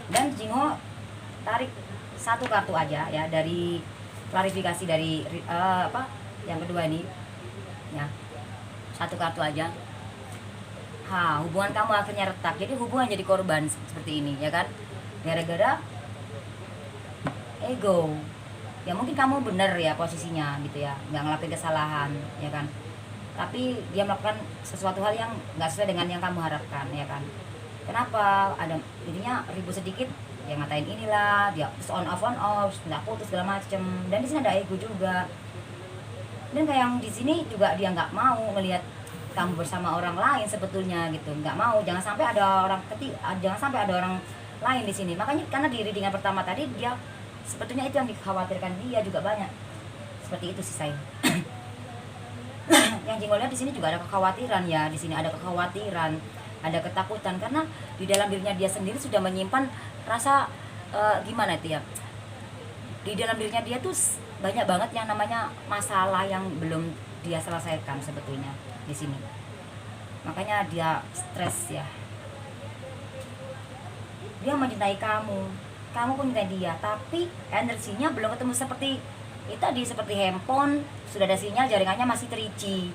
Dan Jingo tarik satu kartu aja ya dari klarifikasi dari yang kedua ini ya, satu kartu aja. Hubungan kamu akhirnya retak, jadi hubungan jadi korban seperti ini ya kan, gara-gara ego ya. Mungkin kamu bener ya posisinya gitu ya, nggak ngelakuin kesalahan ya kan, tapi dia melakukan sesuatu hal yang nggak sesuai dengan yang kamu harapkan ya kan. Kenapa ada intinya ribut sedikit yang ngatain inilah dia, terus on off nggak putus segala macem. Dan di sini ada ego juga, dan kayak yang di sini juga dia nggak mau ngelihat kamu bersama orang lain sebetulnya gitu, nggak mau, jangan sampai ada orang lain di sini. Makanya karena di readingan pertama tadi dia sebetulnya itu yang dikhawatirkan dia juga banyak, seperti itu sih saya. Yang Jingo lihat di sini juga ada kekhawatiran ya, di sini ada kekhawatiran, ada ketakutan, karena di dalam dirinya dia sendiri sudah menyimpan rasa gimana itu ya, di dalam dirinya dia tuh banyak banget yang namanya masalah yang belum dia selesaikan sebetulnya di sini. Makanya dia stres ya. Dia mencintai kamu, kamu pun mencintai dia, tapi energinya belum ketemu. Seperti itu tadi, seperti handphone sudah ada sinyal, jaringannya masih 3G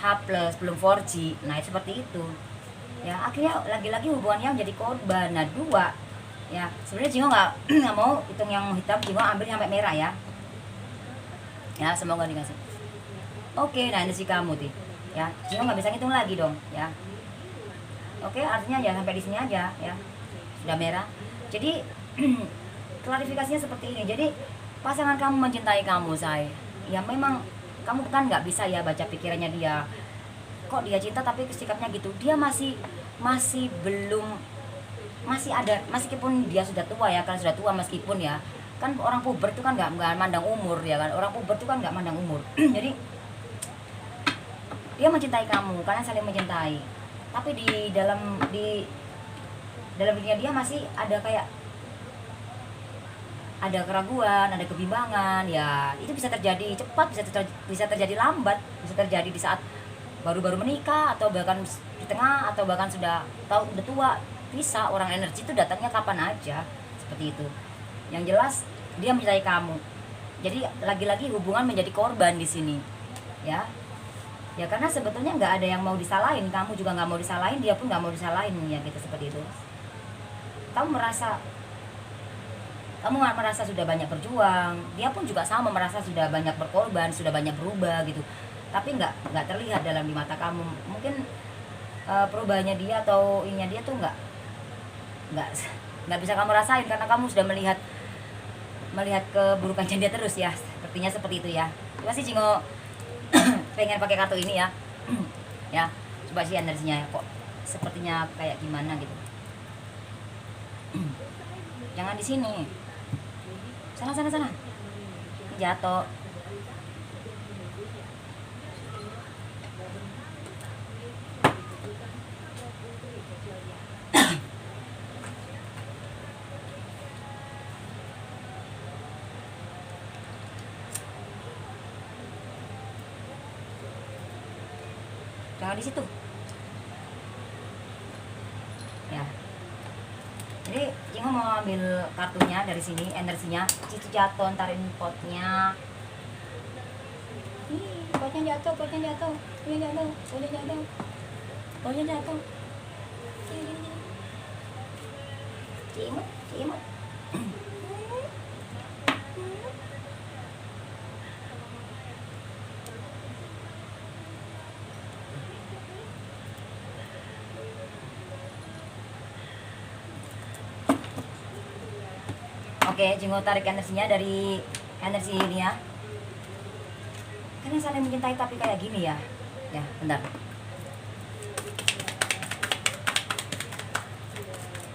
H+, belum 4G. Nah seperti itu ya, akhirnya lagi-lagi hubungannya menjadi korban. Nah dua ya, sebenarnya Jingo nggak mau hitung yang hitam, Jingo ambil sampai merah ya. Ya semoga dikasih. Oke, nah energi kamu tuh ya, Jingo nggak bisa ngitung lagi dong ya. Oke, artinya ya sampai di sini aja ya, sudah merah. Jadi klarifikasinya seperti ini. Jadi pasangan kamu mencintai kamu, say. Ya memang kamu kan nggak bisa ya baca pikirannya dia. Kok dia cinta tapi sikapnya gitu. Dia masih belum, masih ada, meskipun dia sudah tua ya, kan sudah tua meskipun ya. Kan orang puber itu kan nggak mandang umur ya kan. Orang puber itu kan nggak mandang umur. Jadi dia mencintai kamu, kalian saling mencintai. Tapi di dalam dirinya dia masih ada kayak ada keraguan, ada kebimbangan ya. Itu bisa terjadi cepat, bisa terjadi lambat, bisa terjadi di saat baru-baru menikah, atau bahkan di tengah, atau bahkan sudah udah tua. Bisa, orang energi itu datangnya kapan aja, seperti itu. Yang jelas dia mencintai kamu. Jadi lagi-lagi hubungan menjadi korban di sini ya. Ya karena sebetulnya nggak ada yang mau disalahin, kamu juga nggak mau disalahin, dia pun nggak mau disalahin ya gitu, seperti itu. Kamu merasa sudah banyak berjuang, dia pun juga sama merasa sudah banyak berkorban, sudah banyak berubah gitu. Tapi nggak terlihat dalam di mata kamu. Mungkin perubahannya dia atau ininya dia tuh nggak bisa kamu rasain, karena kamu sudah melihat keburukannya dia terus ya. Sepertinya seperti itu ya. Terima kasih Jingo pengen pakai kartu ini ya. Ya, coba sih energinya kok sepertinya kayak gimana gitu. Jangan di sini. Sana. Ini jatuh. Jangan di situ. Ya. Jadi Jingo mau ambil kartunya dari sini, energinya. Cici jatuh, tarik potnya. Potnya jatuh. Cimut. Oke, Jingo tarik energinya dari energi ini ya. Kalian saling mencintai tapi kayak gini ya. Ya, bentar.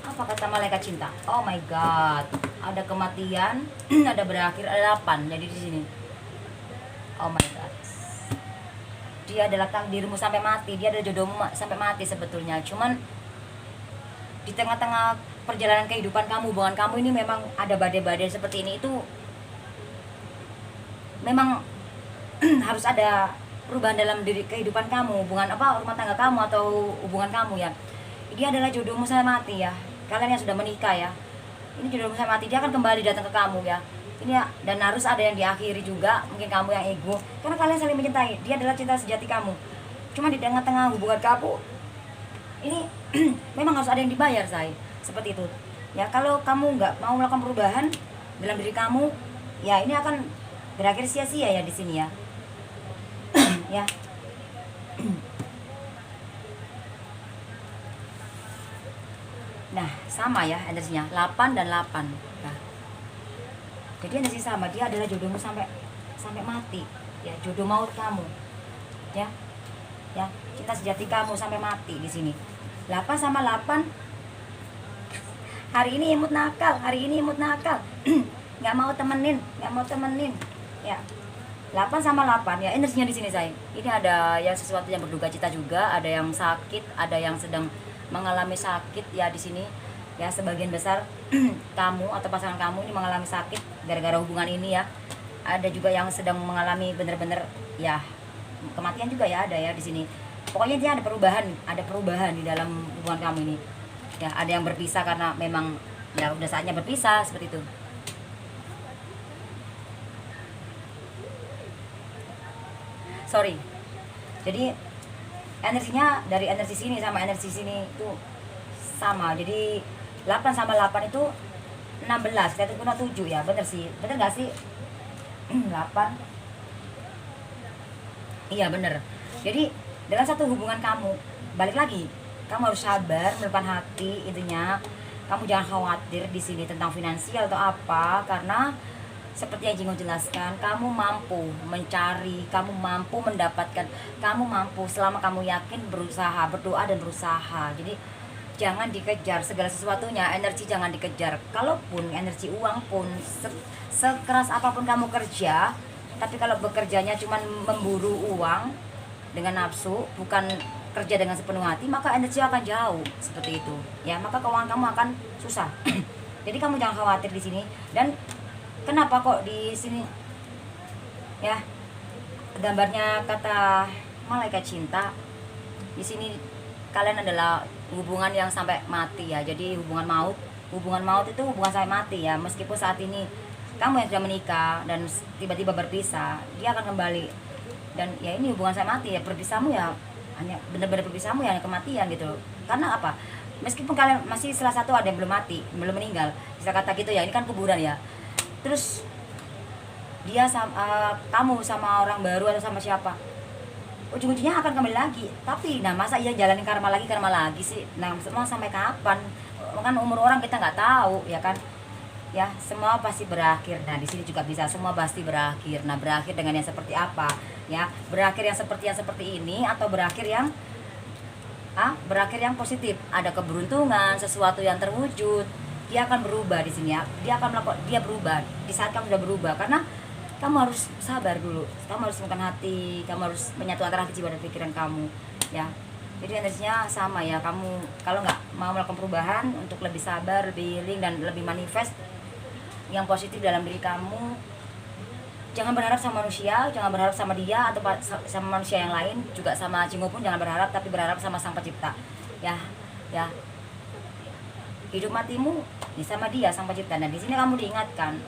Apa kata malaikat cinta? Oh my god. Ada kematian, ada berakhir, ada 8. Jadi di sini. Oh my god. Dia adalah takdirmu sampai mati, dia adalah jodohmu sampai mati sebetulnya. Cuman di tengah-tengah perjalanan kehidupan kamu, hubungan kamu ini memang ada badai-badai seperti ini, itu memang harus ada perubahan dalam diri kehidupan kamu, hubungan rumah tangga kamu atau hubungan kamu ya. Dia adalah jodohmu sampai mati ya. Kalian yang sudah menikah ya, ini jodohmu sampai mati, dia akan kembali datang ke kamu ya. Ini ya, dan harus ada yang diakhiri juga. Mungkin kamu yang ego, karena kalian saling mencintai. Dia adalah cinta sejati kamu. Cuma di tengah-tengah hubungan kamu ini memang harus ada yang dibayar, say. Seperti itu ya. Kalau kamu nggak mau melakukan perubahan dalam diri kamu ya, ini akan berakhir sia-sia ya di sini ya. Ya. Nah, sama ya energinya, 8 dan 8. Nah, jadi energi sama, dia adalah jodohmu sampai mati ya, jodoh maut kamu ya. Ya, cinta sejati kamu sampai mati di sini. 8 sama 8. Hari ini imut nakal, nggak mau temenin ya. 8 sama 8 ya, energinya di sini, saya. Ini ada yang sesuatu yang berduka cita juga, ada yang sakit, ada yang sedang mengalami sakit ya di sini ya. Sebagian besar kamu atau pasangan kamu ini mengalami sakit gara-gara hubungan ini ya. Ada juga yang sedang mengalami bener-bener ya kematian juga ya, ada ya di sini. Pokoknya dia ada perubahan di dalam hubungan kamu ini ya. Ada yang berpisah karena memang ya udah saatnya berpisah, seperti itu. Sorry. Jadi energinya dari energi sini sama energi sini itu sama. Jadi 8 sama 8 itu 16. Kita guna 7 ya. Bener sih. Bener gak sih? 8. Iya bener. Jadi dalam satu hubungan kamu, balik lagi, kamu harus sabar, menepan hati intinya. Kamu jangan khawatir di sini tentang finansial atau apa, karena seperti yang Jingo jelaskan, kamu mampu mencari, kamu mampu mendapatkan, kamu mampu selama kamu yakin, berusaha, berdoa dan berusaha. Jadi jangan dikejar segala sesuatunya, energi jangan dikejar. Kalaupun energi uang pun sekeras apapun kamu kerja, tapi kalau bekerjanya cuma memburu uang dengan nafsu, bukan kerja dengan sepenuh hati, maka energi akan jauh seperti itu ya. Maka keuangan kamu akan susah. Jadi kamu jangan khawatir di sini. Dan kenapa kok di sini ya gambarnya kata malaikat cinta, di sini kalian adalah hubungan yang sampai mati ya. Jadi hubungan maut itu hubungan sampai mati ya. Meskipun saat ini kamu yang sudah menikah dan tiba-tiba berpisah, dia akan kembali. Dan ya ini hubungan sampai mati ya. Berpisahmu ya hanya benar-benar berpisahmu ya kematian gitu. Karena apa? Meskipun kalian masih salah satu ada yang belum mati, belum meninggal, bisa kata gitu ya. Ini kan kuburan ya. Terus dia sama kamu sama orang baru atau sama siapa, ujung-ujungnya akan kembali lagi. Tapi nah masa iya jalanin karma lagi sih? Nah mau sampai kapan? Kan umur orang kita nggak tahu ya kan. Ya semua pasti berakhir. Nah di sini juga bisa, semua pasti berakhir. Nah berakhir dengan yang seperti apa ya? Berakhir yang seperti ini atau berakhir yang positif. Ada keberuntungan, sesuatu yang terwujud. Dia akan berubah di sini ya. Dia berubah di saat kamu sudah berubah, karena kamu harus sabar dulu. Kamu harus menekan hati, kamu harus menyatu antara hati, jiwa dan pikiran kamu ya. Jadi energinya sama ya. Kamu kalau nggak mau melakukan perubahan untuk lebih sabar, lebih healing dan lebih manifest yang positif dalam diri kamu, jangan berharap sama manusia, jangan berharap sama dia atau sama manusia yang lain, juga sama Jingo pun jangan berharap, tapi berharap sama Sang Pencipta ya. Hidup matimu ya sama dia, Sang Pencipta. Dan di sini kamu diingatkan,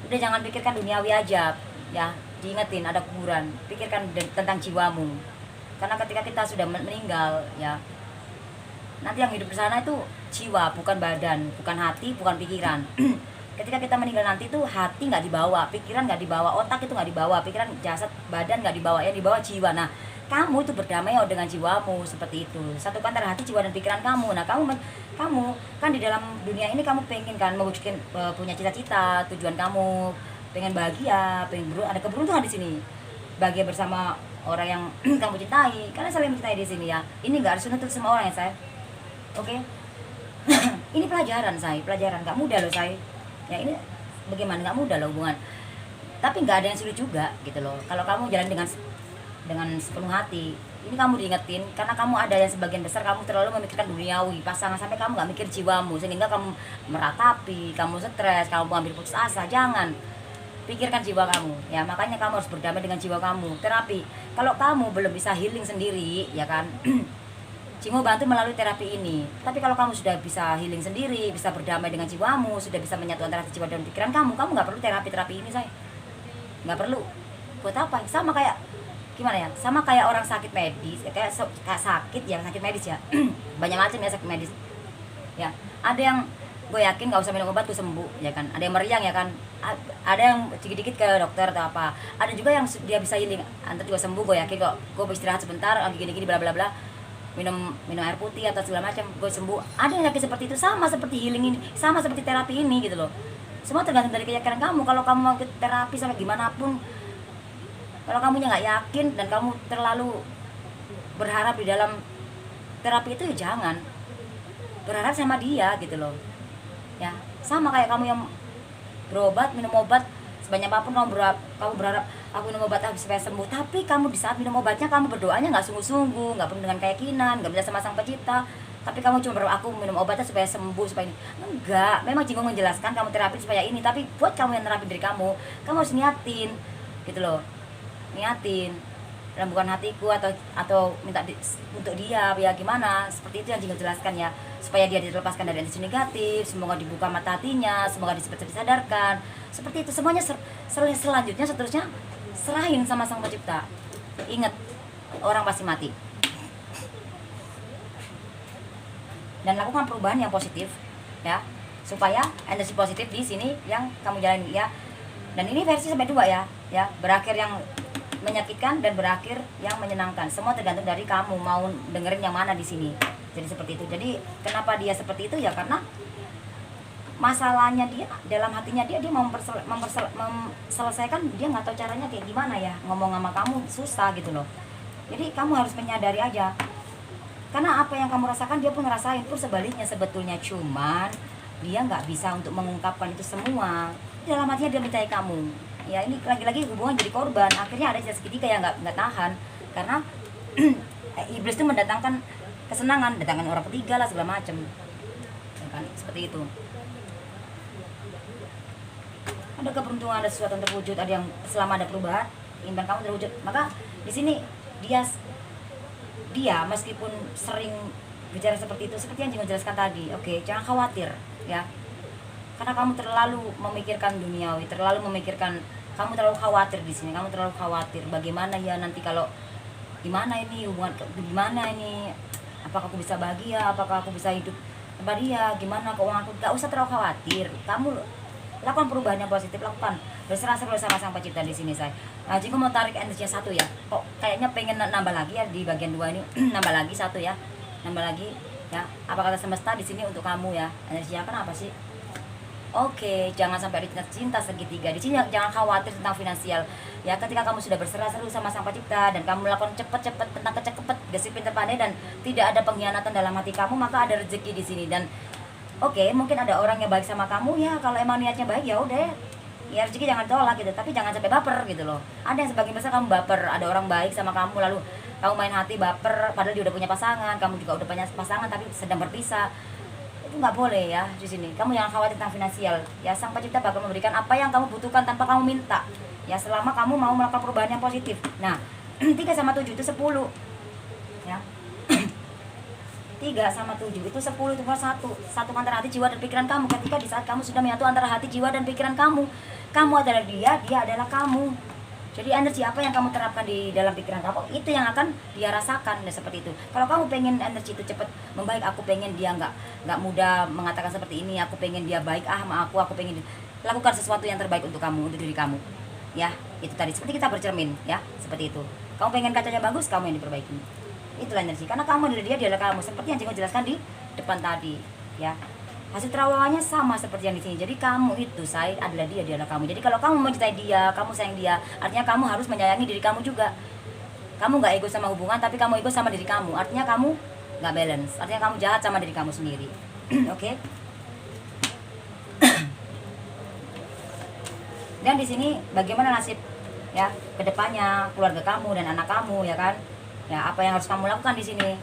udah jangan pikirkan duniawi aja ya. Diingetin ada kuburan, pikirkan tentang jiwamu. Karena ketika kita sudah meninggal ya, nanti yang hidup di sana itu jiwa, bukan badan, bukan hati, bukan pikiran. Ketika kita meninggal nanti tuh hati nggak dibawa, pikiran nggak dibawa, otak itu nggak dibawa, pikiran, jasad, badan nggak dibawa, yang dibawa jiwa. Nah kamu itu berdamai dengan jiwamu, seperti itu. Satukan antara hati, jiwa dan pikiran kamu. Nah kamu kan di dalam dunia ini kamu pengen kan mewujudkan punya cita-cita, tujuan kamu, pengen bahagia, ada keberuntungan di sini, bahagia bersama orang yang kamu cintai, karena saling mencintai di sini ya. Ini nggak harus nuntut semua orang ya saya. Oke. Ini pelajaran nggak mudah loh saya. Ya ini bagaimana, nggak mudah loh hubungan, tapi nggak ada yang sulit juga gitu loh. Kalau kamu jalan dengan dengan sepenuh hati. Ini kamu diingetin karena kamu ada yang sebagian besar kamu terlalu memikirkan duniawi pasangan sampai kamu nggak mikir jiwamu, sehingga kamu meratapi, kamu stres, kamu ambil putus asa. Jangan, pikirkan jiwa kamu ya. Makanya kamu harus berdamai dengan jiwa kamu. Terapi, kalau kamu belum bisa healing sendiri ya kan, Cimo bantu melalui terapi ini. Tapi kalau kamu sudah bisa healing sendiri, bisa berdamai dengan jiwamu, sudah bisa menyatu antara jiwa dan pikiran kamu nggak perlu terapi ini, saya nggak perlu. Buat apa? Sama kayak gimana ya, sama kayak orang sakit medis, kayak sakit ya, sakit medis ya. Banyak macam ya sakit medis ya. Ada yang gue yakin nggak usah minum obat tuh sembuh ya kan, ada yang meriang ya kan, ada yang dikit-dikit ke dokter atau apa, ada juga yang dia bisa healing antar juga sembuh. Gue yakin kok, gue istirahat sebentar gini-gini bla bla bla, minum air putih atau segala macam, gue sembuh. Ada yang yakin seperti itu, sama seperti healing ini, sama seperti terapi ini gitu loh. Semua tergantung dari keyakinan kamu. Kalau kamu mau ke terapi sampai gimana pun, kalau kamunya nggak yakin dan kamu terlalu berharap di dalam terapi itu, ya jangan berharap sama dia gitu loh ya. Sama kayak kamu yang berobat, minum obat sebanyak apapun, kamu berharap aku minum obat supaya sembuh, tapi kamu di saat minum obatnya kamu berdoanya nggak sungguh-sungguh, nggak penuh dengan keyakinan, nggak bisa sama Sang Pencipta, tapi kamu cuma berdoa aku minum obatnya supaya sembuh, supaya ini. Enggak, memang Jinggo menjelaskan kamu terapi supaya ini, tapi buat kamu yang terapi diri kamu harus niatin gitu loh, niatin dalam bukan hatiku atau minta untuk dia ya gimana, seperti itu yang Jinggo jelaskan ya, supaya dia dilepaskan dari energi negatif, semoga dibuka mata hatinya, semoga disadarkan, seperti itu semuanya. Selanjutnya seterusnya serahin sama Sang Pencipta. Ingat, orang pasti mati. Dan lakukan perubahan yang positif ya, supaya energi positif di sini yang kamu jalani ya. Dan ini versi sampai 2 ya, berakhir yang menyakitkan dan berakhir yang menyenangkan. Semua tergantung dari kamu mau dengerin yang mana di sini. Jadi seperti itu. Jadi kenapa dia seperti itu ya, karena masalahnya dia dalam hatinya dia mau memselesaikan, dia nggak tahu caranya kayak gimana ya, ngomong sama kamu susah gitu loh. Jadi kamu harus menyadari aja, karena apa yang kamu rasakan dia pun ngerasain, pun sebaliknya sebetulnya, cuman dia nggak bisa untuk mengungkapkan itu semua. Dalam hatinya dia minta kamu ya. Ini lagi-lagi hubungan jadi korban, akhirnya ada sisi ketiga yang nggak tahan, karena iblis itu mendatangkan kesenangan, datangkan orang ketiga lah segala macem ya kan, seperti itu. Ada keberuntungan, ada sesuatu yang terwujud, ada yang selama ada perubahan, impian kamu terwujud. Maka di sini dia meskipun sering bicara seperti itu, seperti yang Jinggo jelaskan tadi, oke, jangan khawatir ya, karena kamu terlalu memikirkan duniawi, kamu terlalu khawatir di sini, kamu terlalu khawatir bagaimana ya nanti, kalau gimana ini hubungan, gimana ini, apakah aku bisa bahagia, apakah aku bisa hidup tanpa dia, gimana keuangan aku. Gak usah terlalu khawatir, kamu lakukan perubahan yang positif, lakukan, berserah sama Sang Pencipta di sini saya. Nah, Jinggo mau tarik energinya 1 ya, kok kayaknya pengen nambah lagi ya di bagian 2 ini. Nambah lagi 1 ya, nambah lagi ya. Apa kata semesta di sini untuk kamu ya, energinya apa sih? Oke, jangan sampai ada cinta segitiga. Di sini jangan khawatir tentang finansial. Ya, ketika kamu sudah berserah seru sama Sang Pencipta dan kamu melakukan cepat-cepat tentang kecepet, gesipin terpandai, dan tidak ada pengkhianatan dalam hati kamu, maka ada rezeki di sini. Dan oke, mungkin ada orang yang baik sama kamu ya, kalau emang niatnya baik ya udah. Ya rezeki jangan tolak gitu, tapi jangan sampai baper gitu loh. Ada yang sebagian besar kamu baper, ada orang baik sama kamu lalu kamu main hati baper, padahal dia udah punya pasangan, kamu juga udah punya pasangan tapi sedang berpisah. Itu nggak boleh ya di sini. Kamu jangan khawatir tentang finansial. Ya, Sang Pencipta bakal memberikan apa yang kamu butuhkan tanpa kamu minta. Ya, selama kamu mau melakukan perubahan yang positif. Nah, 3 sama 7 itu 10. Ya. 3 sama 7 itu 10, itu satu antara hati, jiwa dan pikiran kamu. Ketika di saat kamu sudah menyatu antara hati, jiwa dan pikiran kamu adalah dia adalah kamu. Jadi energi apa yang kamu terapkan di dalam pikiran kamu, itu yang akan dia rasakan. Nah, seperti itu. Kalau kamu pengen energi itu cepat membaik, aku pengen dia nggak mudah mengatakan seperti ini, aku pengen dia baik sama aku pengen lakukan sesuatu yang terbaik untuk kamu, untuk diri kamu. Ya, itu tadi seperti kita bercermin ya, seperti itu. Kamu pengen kacanya bagus, kamu yang diperbaiki. Itulah energi. Karena kamu adalah dia adalah kamu, seperti yang Jinggo jelaskan di depan tadi, ya. Hasil terawangannya sama seperti yang di sini. Jadi kamu itu adalah dia adalah kamu. Jadi kalau kamu mencintai dia, kamu sayang dia, artinya kamu harus menyayangi diri kamu juga. Kamu nggak ego sama hubungan, tapi kamu ego sama diri kamu. Artinya kamu nggak balance. Artinya kamu jahat sama diri kamu sendiri. Oke? Dan di sini bagaimana nasib ya kedepannya, keluarga kamu dan anak kamu, ya kan. Ya, apa yang harus kamu lakukan di sini?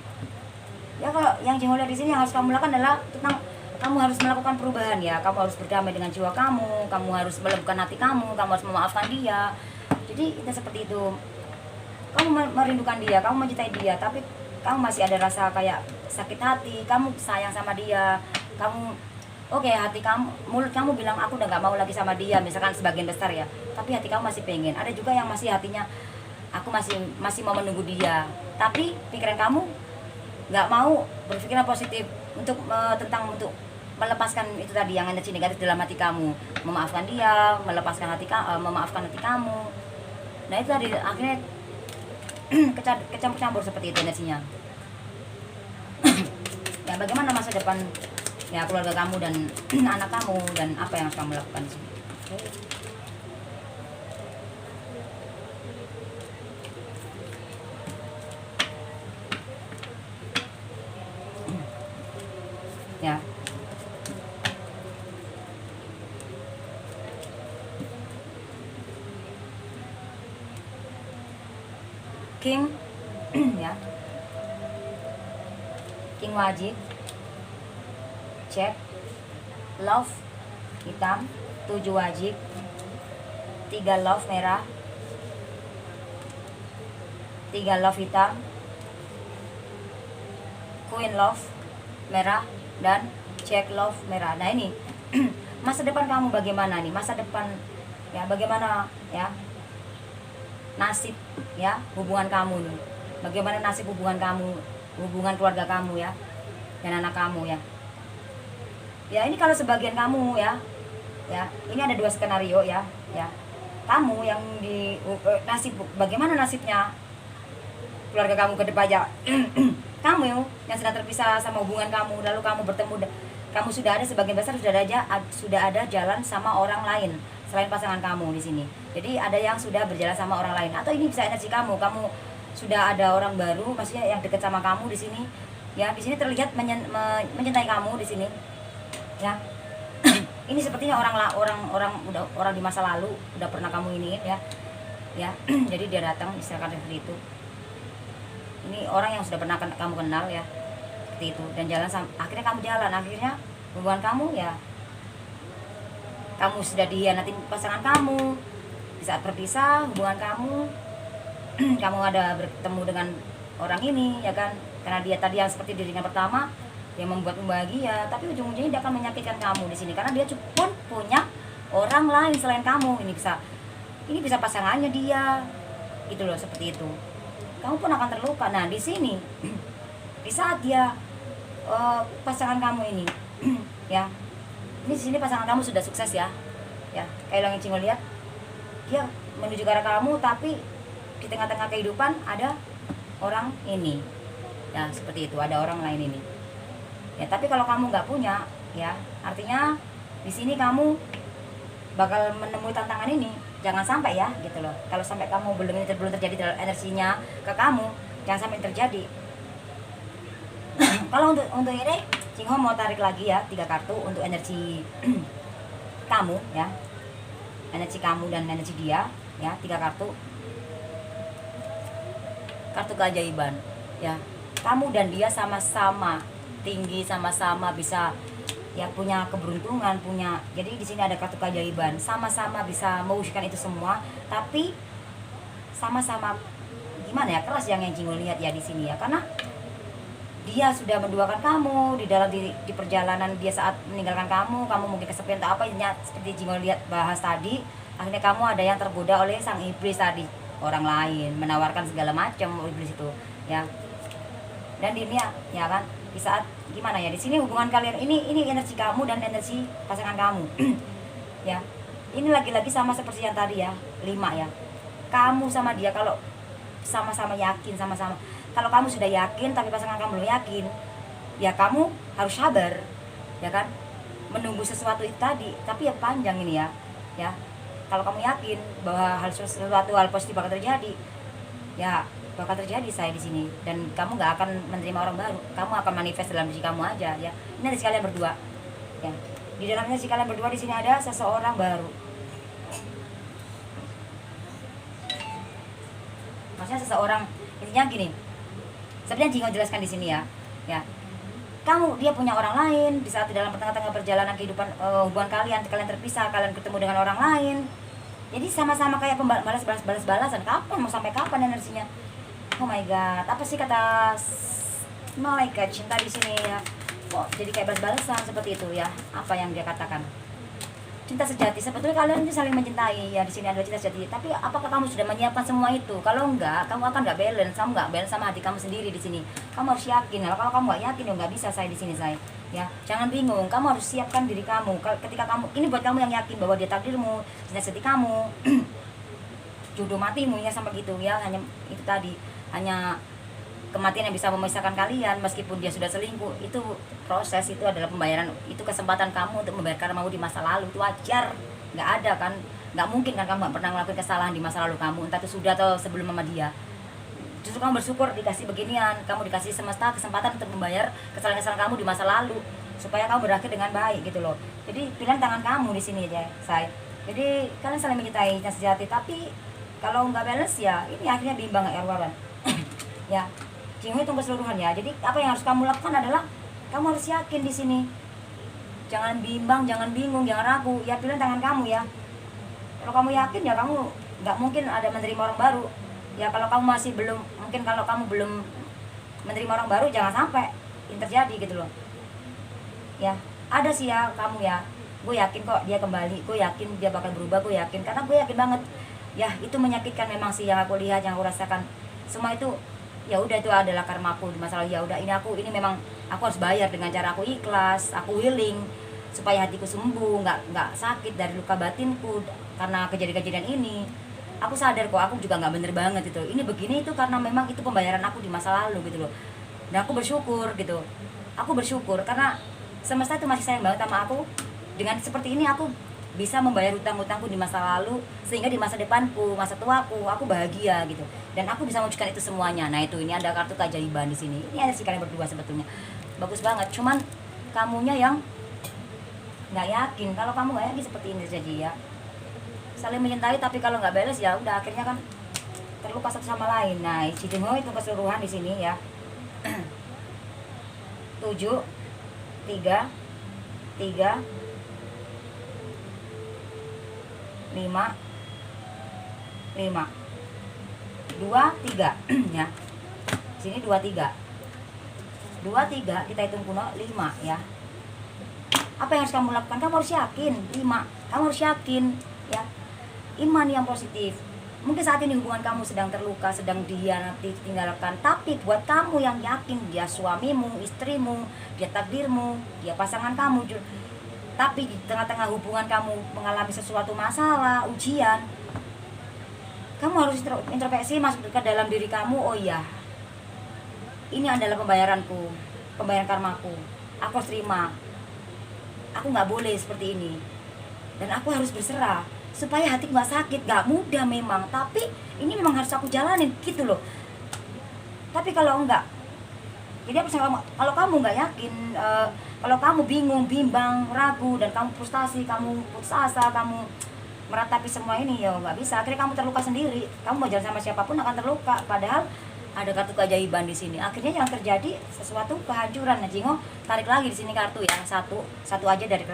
Ya, kalau yang Jingho lihat di sini yang harus kamu lakukan adalah tentang kamu harus melakukan perubahan, ya. Kamu harus berdamai dengan jiwa kamu harus melembutkan hati kamu harus memaafkan dia. Jadi itu seperti itu. Kamu merindukan dia, kamu mencintai dia, tapi kamu masih ada rasa kayak sakit hati, kamu sayang sama dia, kamu oke, hati kamu, mulut kamu bilang aku udah gak mau lagi sama dia, misalkan sebagian besar ya, tapi hati kamu masih pengen. Ada juga yang masih hatinya aku masih mau menunggu dia, tapi pikiran kamu nggak mau berpikiran positif untuk untuk melepaskan itu tadi, yang energi negatif dalam hati kamu, memaafkan dia, memaafkan hati kamu. Nah itu tadi akhirnya kecampur-campur seperti itu energinya. Ya, bagaimana masa depan ya keluarga kamu dan anak kamu, dan apa yang harus kamu lakukan di sini? Ya. King ya. King wajib. Cek. Love hitam, 7 wajib. 3 love merah. 3 love hitam. Queen love merah dan Jack love merah. Nah ini masa depan kamu bagaimana nih? Masa depan ya bagaimana ya? Nasib ya hubungan kamu nih. Bagaimana nasib hubungan kamu, hubungan keluarga kamu ya, dan anak kamu ya. Ya ini kalau sebagian kamu ya, ini ada 2 skenario ya. Kamu yang di nasib, bagaimana nasibnya keluarga kamu ke depannya? Kamu yang sedang terpisah sama hubungan kamu, lalu kamu bertemu, kamu sudah ada sebagian besar sudah ada jalan sama orang lain selain pasangan kamu di sini. Jadi ada yang sudah berjalan sama orang lain, atau ini bisa energi kamu sudah ada orang baru, maksudnya yang dekat sama kamu di sini. Ya, di sini terlihat mencintai kamu di sini. Ya. Ini sepertinya orang di masa lalu udah pernah kamu iniin ya. Ya. Jadi dia datang istilahkan seperti itu. Ini orang yang sudah pernah kamu kenal ya, seperti itu, dan akhirnya kamu jalan, akhirnya hubungan kamu ya, kamu sudah dihianatin pasangan kamu di saat berpisah hubungan kamu. Kamu ada bertemu dengan orang ini ya kan, karena dia tadi yang seperti diri yang pertama yang membuatmu bahagia, tapi ujung-ujungnya dia akan menyakitkan kamu di sini karena dia pun punya orang lain selain kamu. Ini bisa pasangannya dia, gitu loh, seperti itu. Kamu pun akan terluka. Nah di sini di saat dia pasangan kamu ini ya, ini di sini pasangan kamu sudah sukses ya, kayak yang Cingo lihat, dia menuju ke arah kamu, tapi di tengah-tengah kehidupan ada orang ini ya, seperti itu, ada orang lain ini ya. Tapi kalau kamu nggak punya ya, artinya di sini kamu bakal menemui tantangan ini. Jangan sampai ya, gitu loh. Kalau sampai kamu belum terjadi energinya ke kamu, jangan sampai terjadi. Kalau untuk ini, Cingho mau tarik lagi ya 3 kartu untuk energi kamu ya, energi kamu dan energi dia ya. 3 kartu keajaiban ya. Kamu dan dia sama-sama tinggi, sama-sama bisa ya, punya keberuntungan, jadi di sini ada kartu keajaiban, sama-sama bisa mewujudkan itu semua, tapi sama-sama gimana ya, keras yang Cingho lihat ya di sini ya, karena dia sudah menduakan kamu di dalam di perjalanan dia saat meninggalkan kamu mungkin kesepian atau apa ya, seperti Cingho lihat bahas tadi. Akhirnya kamu ada yang tergoda oleh sang iblis tadi, orang lain menawarkan segala macam iblis itu ya. Dan ini ya kan, di saat gimana ya, di sini hubungan kalian ini energi kamu dan energi pasangan kamu ya. Ini lagi-lagi sama seperti yang tadi ya, 5 ya. Kamu sama dia kalau sama-sama yakin, kalau kamu sudah yakin tapi pasangan kamu belum yakin, ya kamu harus sabar ya kan, menunggu sesuatu itu tadi, tapi ya panjang ini ya. Kalau kamu yakin bahwa sesuatu hal positif bakal terjadi, ya bakal terjadi saya di sini, dan kamu nggak akan menerima orang baru, kamu akan manifest dalam diri kamu aja ya. Ini ada kalian berdua ya, di dalamnya kalian berdua di sini ada seseorang baru Maksudnya seseorang, intinya gini, sebenarnya Jingo jelaskan di sini ya, kamu, dia punya orang lain, di saat di dalam tengah-tengah perjalanan kehidupan hubungan kalian terpisah, kalian ketemu dengan orang lain. Jadi sama-sama kayak balas-balasan. Kapan mau sampai kapan energinya? Oh my god, apa sih kata malaikat cinta di sini ya? Kok jadi kayak balas-balasan seperti itu ya? Apa yang dia katakan? Cinta sejati, sebetulnya kalian itu saling mencintai ya, di sini ada cinta sejati. Tapi apakah kamu sudah menyiapkan semua itu? Kalau enggak, kamu akan nggak balance, kamu nggak balance sama hati kamu sendiri di sini. Kamu harus yakin. Kalau kamu nggak yakin, ya nggak bisa saya di sini saya. Ya, jangan bingung. Kamu harus siapkan diri kamu. Ketika kamu, ini buat kamu yang yakin bahwa dia takdirmu, cinta sejati kamu, jodoh matimu ya sampai gitu ya. Hanya itu tadi, hanya kematian yang bisa memisahkan kalian meskipun dia sudah selingkuh. Itu proses, itu adalah pembayaran, itu kesempatan kamu untuk membayar karmamu di masa lalu. Itu wajar, nggak ada kan, nggak mungkin kan kamu nggak pernah ngelakuin kesalahan di masa lalu kamu, entah itu sudah atau sebelum sama dia. Justru kamu bersyukur dikasih beginian, kamu dikasih semesta kesempatan untuk membayar kesalahan-kesalahan kamu di masa lalu supaya kamu berakhir dengan baik gitu loh. Jadi pilihan tangan kamu di sini ya, say. Jadi kalian saling mencintai cinta sejati, tapi kalau nggak balance ya ini akhirnya bimbang ya Erwaran. Ya. Jingo itu keseluruhan ya. Jadi apa yang harus kamu lakukan adalah kamu harus yakin di sini. Jangan bimbang, jangan bingung, jangan ragu. Ya pilihan tangan kamu ya. Kalau kamu yakin ya kamu nggak mungkin ada menerima orang baru. Ya kalau kamu masih belum, mungkin kalau kamu belum menerima orang baru, jangan sampai ini terjadi gitu loh. Ya ada sih ya kamu ya. Gue yakin kok dia kembali. Gue yakin dia bakal berubah. Gue yakin karena gue yakin banget. Ya itu menyakitkan memang sih yang aku lihat, yang aku rasakan. Semua itu ya udah, itu adalah karmaku di masa lalu. Ya udah, ini memang aku harus bayar dengan cara aku ikhlas, aku willing supaya hatiku sembuh, nggak sakit dari luka batinku karena kejadian-kejadian ini. Aku sadar kok aku juga nggak bener banget itu, ini begini itu karena memang itu pembayaran aku di masa lalu gitu loh. Dan aku bersyukur gitu, aku bersyukur karena semesta itu masih sayang banget sama aku. Dengan seperti ini aku bisa membayar hutang-hutangku di masa lalu, sehingga di masa depanku, masa tuaku, aku bahagia gitu. Dan aku bisa mewujudkan itu semuanya. Nah itu, ini ada kartu keajaiban di sini. Ini ada sih kalian berdua sebetulnya. Bagus banget. Cuman kamunya yang nggak yakin. Kalau kamu nggak yakin seperti ini terjadi ya. Saling mencintai tapi kalau nggak balance ya udah akhirnya kan terluka satu sama lain. Nah, Jingo itu keseluruhan di sini ya. 7 3 3 5 2 3 ya. Sini 2 3 kita hitung kuno 5 ya. Apa yang harus kamu lakukan? Kamu harus yakin 5. Kamu harus yakin ya. Iman yang positif. Mungkin saat ini hubungan kamu sedang terluka, sedang dihianati, tinggalkan. Tapi buat kamu yang yakin dia suamimu, istrimu, dia takdirmu, dia pasangan kamu, tapi di tengah-tengah hubungan kamu mengalami sesuatu masalah, ujian, kamu harus introspeksi, masuk ke dalam diri kamu. Oh iya, ini adalah pembayaranku, pembayaran karmaku. Aku harus terima. Aku nggak boleh seperti ini. Dan aku harus berserah supaya hati nggak sakit. Nggak mudah memang, tapi ini memang harus aku jalanin gitu loh. Tapi kalau enggak, jadi kalau kamu nggak yakin, kalau kamu bingung, bimbang, ragu, dan kamu frustasi, kamu putus asa, kamu meratapi semua ini, ya nggak bisa. Akhirnya kamu terluka sendiri. Kamu mau jalan sama siapapun akan terluka. Padahal ada kartu keajaiban di sini. Akhirnya yang terjadi sesuatu kehancuran. Nah, Jingo tarik lagi di sini kartu ya, satu aja dari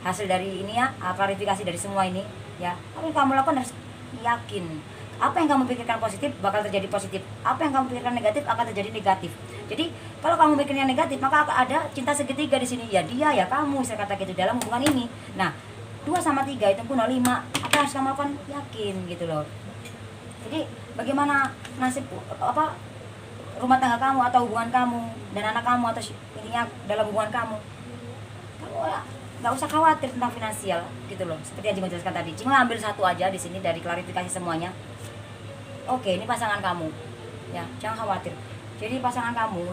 hasil dari ini ya, klarifikasi dari semua ini ya. Apa yang kamu lakukan harus yakin. Apa yang kamu pikirkan positif bakal terjadi positif. Apa yang kamu pikirkan negatif akan terjadi negatif. Jadi kalau kamu mikirnya negatif, maka akan ada cinta segitiga di sini. Ya dia, ya kamu, saya kata gitu dalam hubungan ini. Nah, 2 sama 3 itu kuno 5. Apa yang harus kamu lakukan? Yakin gitu loh. Jadi bagaimana nasib rumah tangga kamu atau hubungan kamu dan anak kamu atau intinya dalam hubungan kamu nggak usah khawatir tentang finansial gitu loh. Seperti yang Jingo jelaskan tadi. Jingo ambil satu aja di sini dari klarifikasi semuanya. Oke, ini pasangan kamu ya, jangan khawatir. Jadi pasangan kamu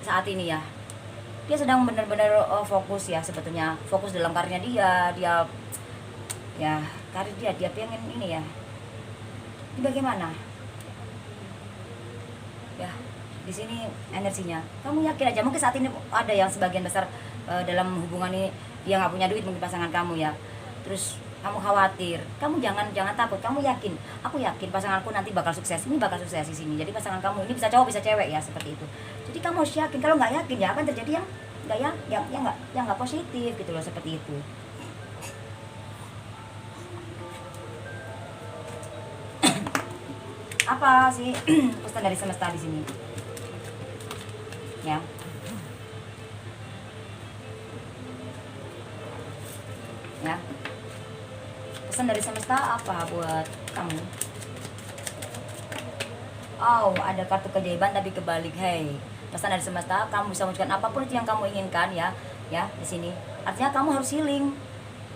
saat ini ya, dia sedang benar-benar fokus ya, sebetulnya fokus dalam karirnya dia ya, karir dia pengen ini ya. Ini bagaimana ya, di sini energinya kamu yakin aja. Mungkin saat ini ada yang sebagian besar dalam hubungan ini dia nggak punya duit, mungkin pasangan kamu ya, terus kamu khawatir, kamu jangan takut, kamu yakin, aku yakin pasanganku nanti bakal sukses, ini bakal sukses di sini. Jadi pasangan kamu ini bisa cowok bisa cewek ya, seperti itu. Jadi kamu harus yakin. Kalau nggak yakin ya akan terjadi yang nggak ya, yang nggak positif gitu loh, seperti itu. Apa sih pesan dari semesta di sini? Ya. Ya. Pesan dari semesta apa buat kamu? Oh, ada kartu keajaiban tapi kebalik. Hey, pesan dari semesta, kamu bisa menunjukkan apapun itu yang kamu inginkan ya di sini. Artinya kamu harus healing.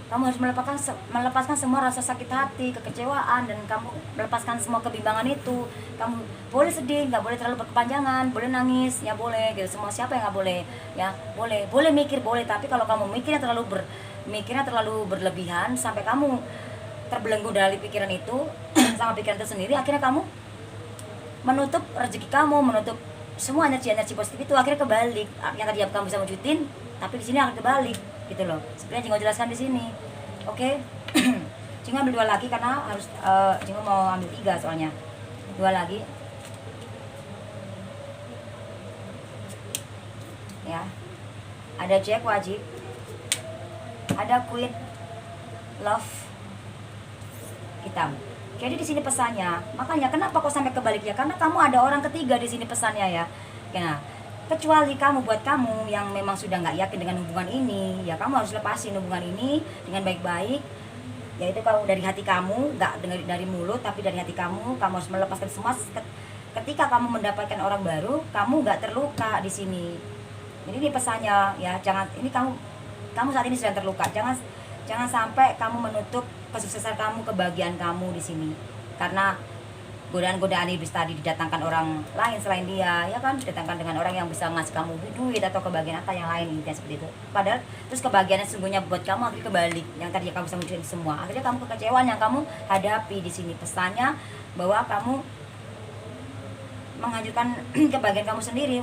Kamu harus melepaskan semua rasa sakit hati, kekecewaan, dan kamu melepaskan semua kebimbangan itu. Kamu boleh sedih, nggak boleh terlalu berkepanjangan, boleh nangis, ya boleh gitu. Semua siapa yang nggak boleh? Ya boleh mikir boleh, tapi kalau kamu mikirnya terlalu berlebihan sampai kamu terbelenggu dari pikiran itu sama pikiran itu sendiri, akhirnya kamu menutup rezeki kamu, menutup semua energi positif itu, akhirnya kebalik. Yang tadi kamu bisa wujudin, tapi di sini akan kebalik gitu loh. Sebenarnya Jingo jelaskan di sini. Oke. Jingo ambil 2 lagi karena harus Jingo mau ambil 3 soalnya. 2 lagi. Ya. Ada Jack wajib. Ada Queen Love hitam. Jadi di sini pesannya, makanya kenapa kok sampai kebalik ya? Karena kamu ada orang ketiga di sini pesannya ya. Nah, kecuali kamu, buat kamu yang memang sudah nggak yakin dengan hubungan ini, ya kamu harus lepasin hubungan ini dengan baik-baik. Yaitu kamu dari hati kamu, nggak dari mulut, tapi dari hati kamu. Kamu harus melepaskan semua. Ketika kamu mendapatkan orang baru, kamu nggak terluka di sini. Jadi ini pesannya ya, jangan, ini kamu saat ini sedang terluka. Jangan sampai kamu menutup kesuksesan kamu, kebahagiaan kamu di sini. Karena godaan-godaan iblis tadi didatangkan orang lain selain dia, ya kan, didatangkan dengan orang yang bisa ngasih kamu duit atau kebahagiaan atau yang lain intinya seperti itu. Padahal terus kebahagiaan sesungguhnya buat kamu akhirnya kebalik, yang tadi kamu bisa munculin semua. Akhirnya kamu kekecewaan yang kamu hadapi di sini. Pesannya bahwa kamu menghancurkan kebahagiaan kamu sendiri.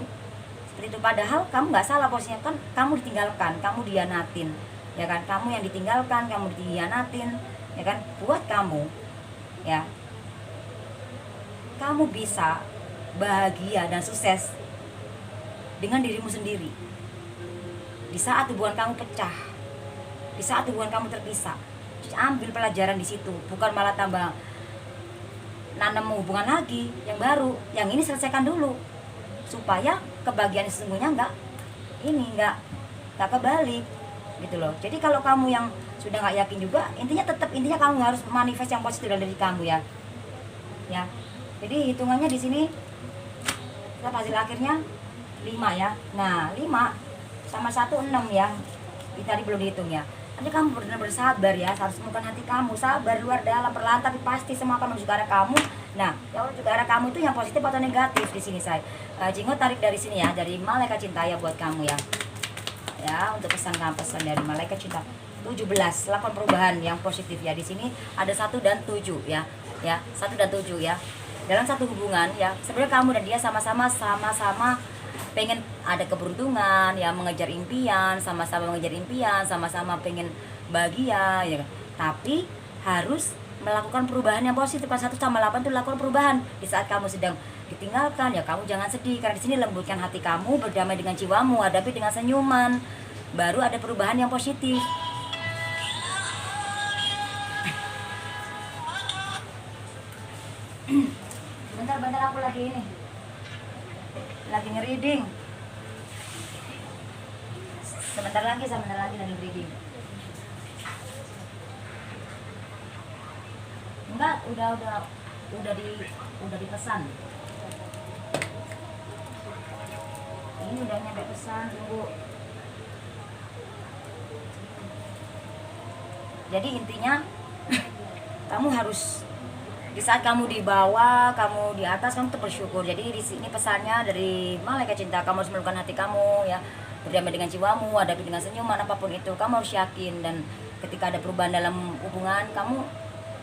Seperti itu, padahal kamu nggak salah posisinya, kan kamu ditinggalkan, kamu dianatin. Ya kan, kamu yang ditinggalkan, kamu dihianatin, ya kan, buat kamu ya, kamu bisa bahagia dan sukses dengan dirimu sendiri. Di saat hubungan kamu pecah, di saat hubungan kamu terpisah, ambil pelajaran di situ, bukan malah tambah nanam hubungan lagi yang baru. Yang ini selesaikan dulu supaya kebahagiaan sesungguhnya nggak kebalik gitu loh. Jadi kalau kamu yang sudah nggak yakin juga, intinya kamu harus manifest yang positif dari kamu ya. Jadi hitungannya di sini hasil akhirnya 5 ya. Nah 5 sama 1 6 ya. Ini tadi belum dihitung ya. Nanti kamu benar-benar sabar ya, harus menemukan hati kamu, sabar luar dalam perlahan, tapi pasti semua akan menuju ke arah kamu. Nah, kalau menuju ke arah kamu itu yang positif atau negatif di sini saya. Jingo tarik dari sini ya, dari malaikat cinta ya buat kamu ya. Ya, untuk pesan dari malaikat cinta 17, lakukan perubahan yang positif ya. Di sini ada 1 dan 7 ya. Ya, 1 dan 7 ya. Dalam satu hubungan ya, sebenarnya kamu dan dia sama-sama pengen ada keberuntungan ya, mengejar impian, sama-sama pengen bahagia ya. Tapi harus melakukan perubahan yang positif. Kan 1 sama 8 itu lakukan perubahan. Di saat kamu sedang ditinggalkan ya, kamu jangan sedih, karena di sini lembutkan hati kamu, berdamai dengan jiwamu, hadapi dengan senyuman. Baru ada perubahan yang positif. Bentar aku lagi nge-reading. Sebentar lagi lagi reading. Enggak, udah dipesan. Ini udah nyampe pesan, tunggu. Jadi intinya kamu harus, di saat kamu di bawah, kamu di atas, kamu tetap bersyukur. Jadi di sini pesannya dari malaikat cinta, kamu harus menemukan hati kamu ya, berdamai dengan jiwamu, hadapi dengan senyuman, apapun itu kamu harus yakin. Dan ketika ada perubahan dalam hubungan kamu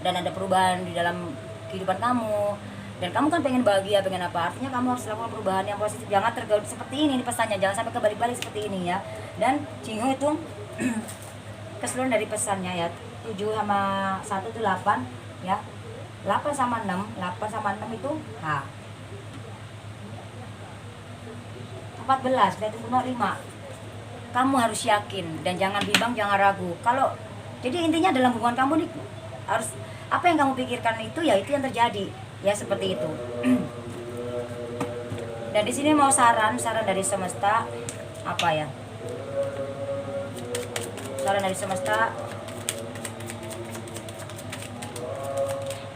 dan ada perubahan di dalam kehidupan kamu, dan kamu kan pengen bahagia, pengen apa, artinya kamu harus lakukan perubahan yang positif. Jangan tergoda seperti ini pesannya, jangan sampai kebalik-balik seperti ini ya. Dan Jingo itu keseluruhan dari pesannya ya, 7 sama 1 itu 8 ya. 8 sama 6 itu H. 14 berarti 5. Kamu harus yakin dan jangan bimbang, jangan ragu. Kalau jadi intinya dalam hubungan kamu nih harus apa yang kamu pikirkan itu ya itu yang terjadi ya, seperti itu. Dan di sini mau saran dari semesta apa ya? Saran dari semesta.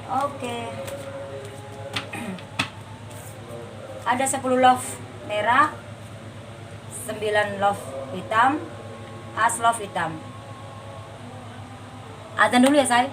Oke. Ada 10 love merah, 9 love hitam, as love hitam. Azan dulu ya, say.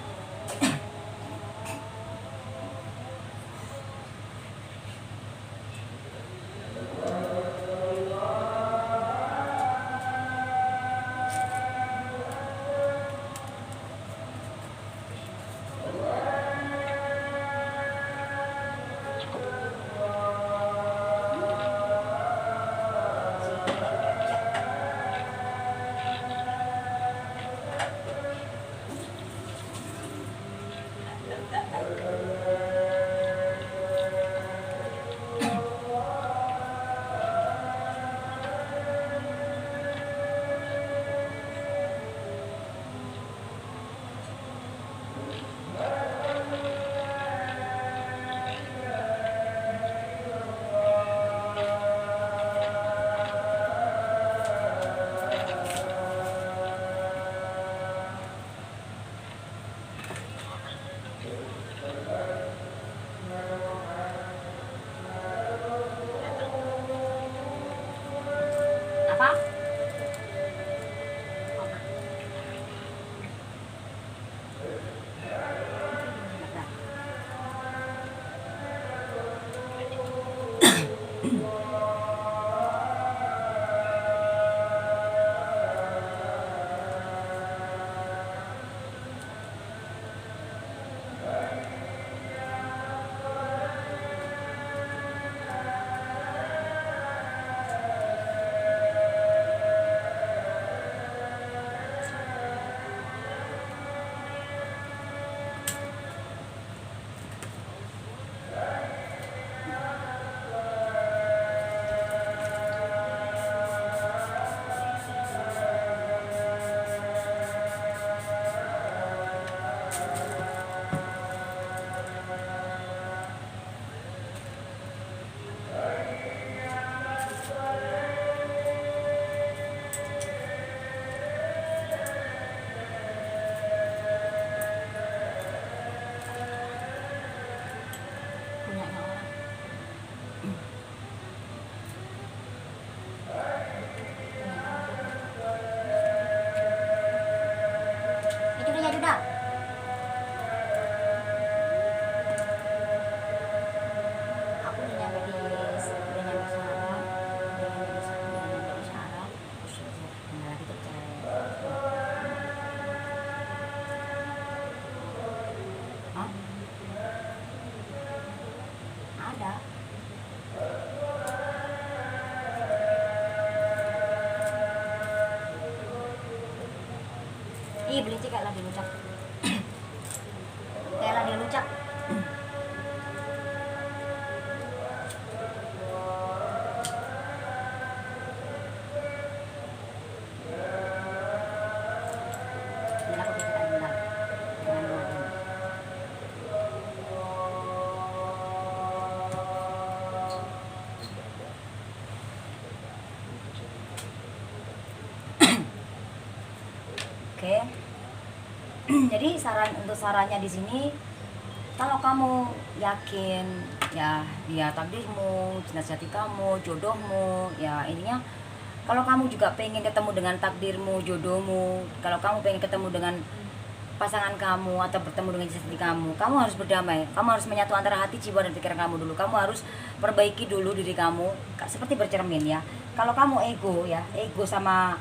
Apa? Ih, beli kayak lagi lucak. Kayak lagi lucak. Ini aku pikirkan bentar. Jangan lupa. Oke. Jadi sarannya di sini, kalau kamu yakin ya dia takdirmu, cinta hati kamu, jodohmu, ya intinya kalau kamu juga pengen ketemu dengan takdirmu, jodohmu, kalau kamu pengen ketemu dengan pasangan kamu atau bertemu dengan cinta hati kamu harus berdamai. Kamu harus menyatu antara hati, jiwa dan pikiran kamu dulu. Kamu harus perbaiki dulu diri kamu, seperti bercermin ya. Kalau kamu ego sama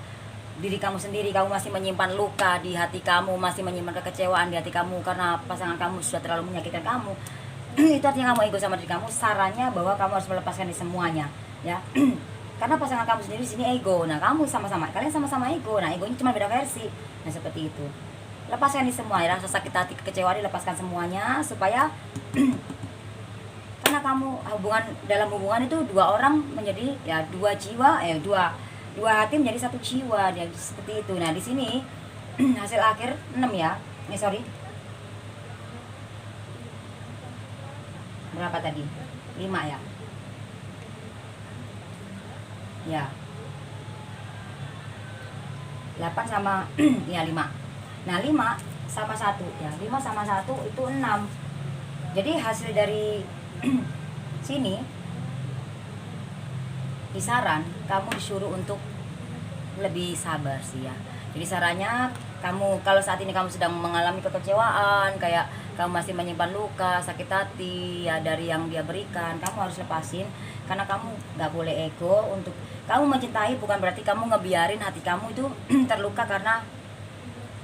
diri kamu sendiri, kamu masih menyimpan luka di hati kamu, masih menyimpan kekecewaan di hati kamu karena pasangan kamu sudah terlalu menyakitkan kamu, itu artinya kamu ego sama diri kamu. Sarannya bahwa kamu harus melepaskan di semuanya ya. Karena pasangan kamu sendiri di sini ego, nah kamu kalian sama-sama ego, nah egonya cuma beda versi, nah seperti itu lepaskan ini semua ya, rasa sakit hati, kekecewaan, lepaskan semuanya supaya karena kamu dalam hubungan itu dua orang menjadi ya dua jiwa, dua hati menjadi satu jiwa, jadi seperti itu. Nah di sini hasil akhir 6 ya, berapa tadi, 5 ya, ya 8 sama ya 5. Nah 5 sama 1 ya, 5 sama 1 itu 6. Jadi hasil dari sini disaran kamu disuruh untuk lebih sabar sih ya. Jadi sarannya kamu, kalau saat ini kamu sedang mengalami kekecewaan, kayak kamu masih menyimpan luka, sakit hati ya dari yang dia berikan, kamu harus lepasin. Karena kamu gak boleh ego. Untuk kamu mencintai bukan berarti kamu ngebiarin hati kamu itu terluka karena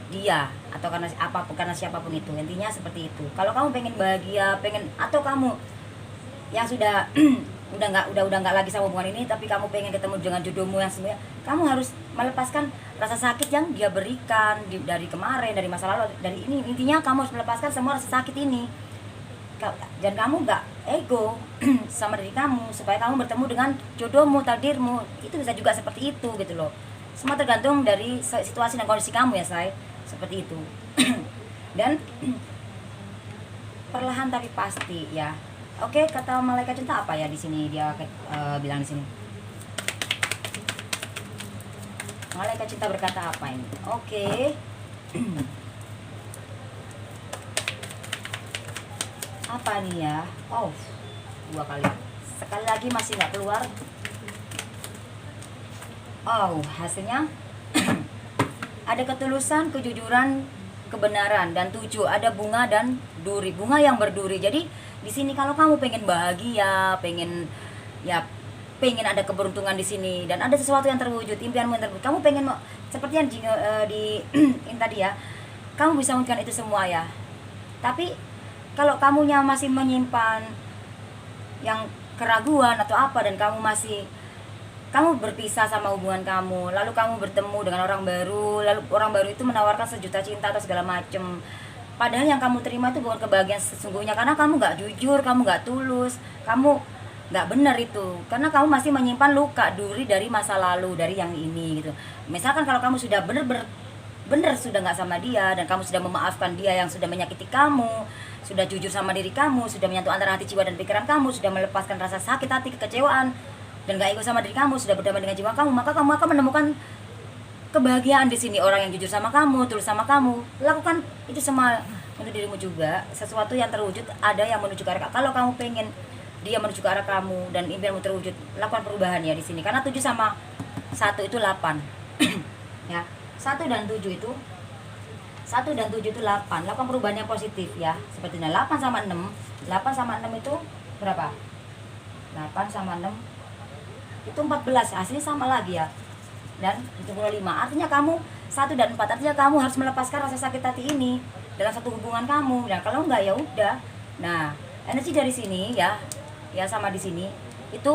dia atau karena siapapun itu. Intinya seperti itu. Kalau kamu pengen bahagia, atau kamu yang sudah udah nggak lagi sama hubungan ini, tapi kamu pengen ketemu dengan jodohmu yang sebenarnya, kamu harus melepaskan rasa sakit yang dia berikan dari kemarin, dari masa lalu, dari ini. Intinya kamu harus melepaskan semua rasa sakit ini, dan kamu nggak ego sama diri kamu, supaya kamu bertemu dengan jodohmu, takdirmu. Itu bisa juga seperti itu gitu loh. Semua tergantung dari situasi dan kondisi kamu ya, say. Seperti itu. Dan perlahan tapi pasti ya. Oke, kata malaikat cinta apa ya di sini, dia bilang di sini. Malaikat cinta berkata apa ini? Oke. Apa nih ya? Oh, 2 kali. Sekali lagi masih nggak keluar. Oh, hasilnya ada ketulusan, kejujuran, kebenaran, dan 7 ada bunga dan duri, bunga yang berduri. Jadi di sini kalau kamu pengen bahagia, pengen ada keberuntungan di sini, dan ada sesuatu yang terwujud, impianmu yang terwujud, kamu pengen seperti yang di ini tadi ya, kamu bisa mewujudkan itu semua ya. Tapi kalau kamunya masih menyimpan yang keraguan atau apa, dan kamu berpisah sama hubungan kamu, lalu kamu bertemu dengan orang baru, lalu orang baru itu menawarkan sejuta cinta atau segala macem, padahal yang kamu terima itu bukan kebahagiaan sesungguhnya, karena kamu gak jujur, kamu gak tulus, kamu gak benar itu, karena kamu masih menyimpan luka, duri dari masa lalu, dari yang ini gitu. Misalkan kalau kamu sudah benar sudah gak sama dia, dan kamu sudah memaafkan dia yang sudah menyakiti kamu, sudah jujur sama diri kamu, sudah menyatu antara hati, jiwa, dan pikiran kamu, sudah melepaskan rasa sakit hati, kekecewaan, dan gak ego sama diri kamu, sudah berdamai dengan jiwa kamu, maka kamu akan menemukan kebahagiaan di sini. Orang yang jujur sama kamu, tulus sama kamu, lakukan itu semua untuk dirimu juga. Sesuatu yang terwujud ada yang menuju ke arah. Kalau kamu pengen dia menuju ke arah kamu dan impianmu terwujud, lakukan perubahan ya di sini. Karena 7 sama 1 itu 8. Ya, 1 dan 7 itu 8. Lakukan perubahan yang positif ya. Sepertinya 8 sama 6. 8 sama 6 itu berapa? 8 sama 6 itu 14, hasilnya sama lagi ya. Dan itu 25. Artinya kamu 1 dan 4, artinya kamu harus melepaskan rasa sakit hati ini dalam satu hubungan kamu. Dan kalau enggak ya udah. Nah, energi dari sini ya sama di sini itu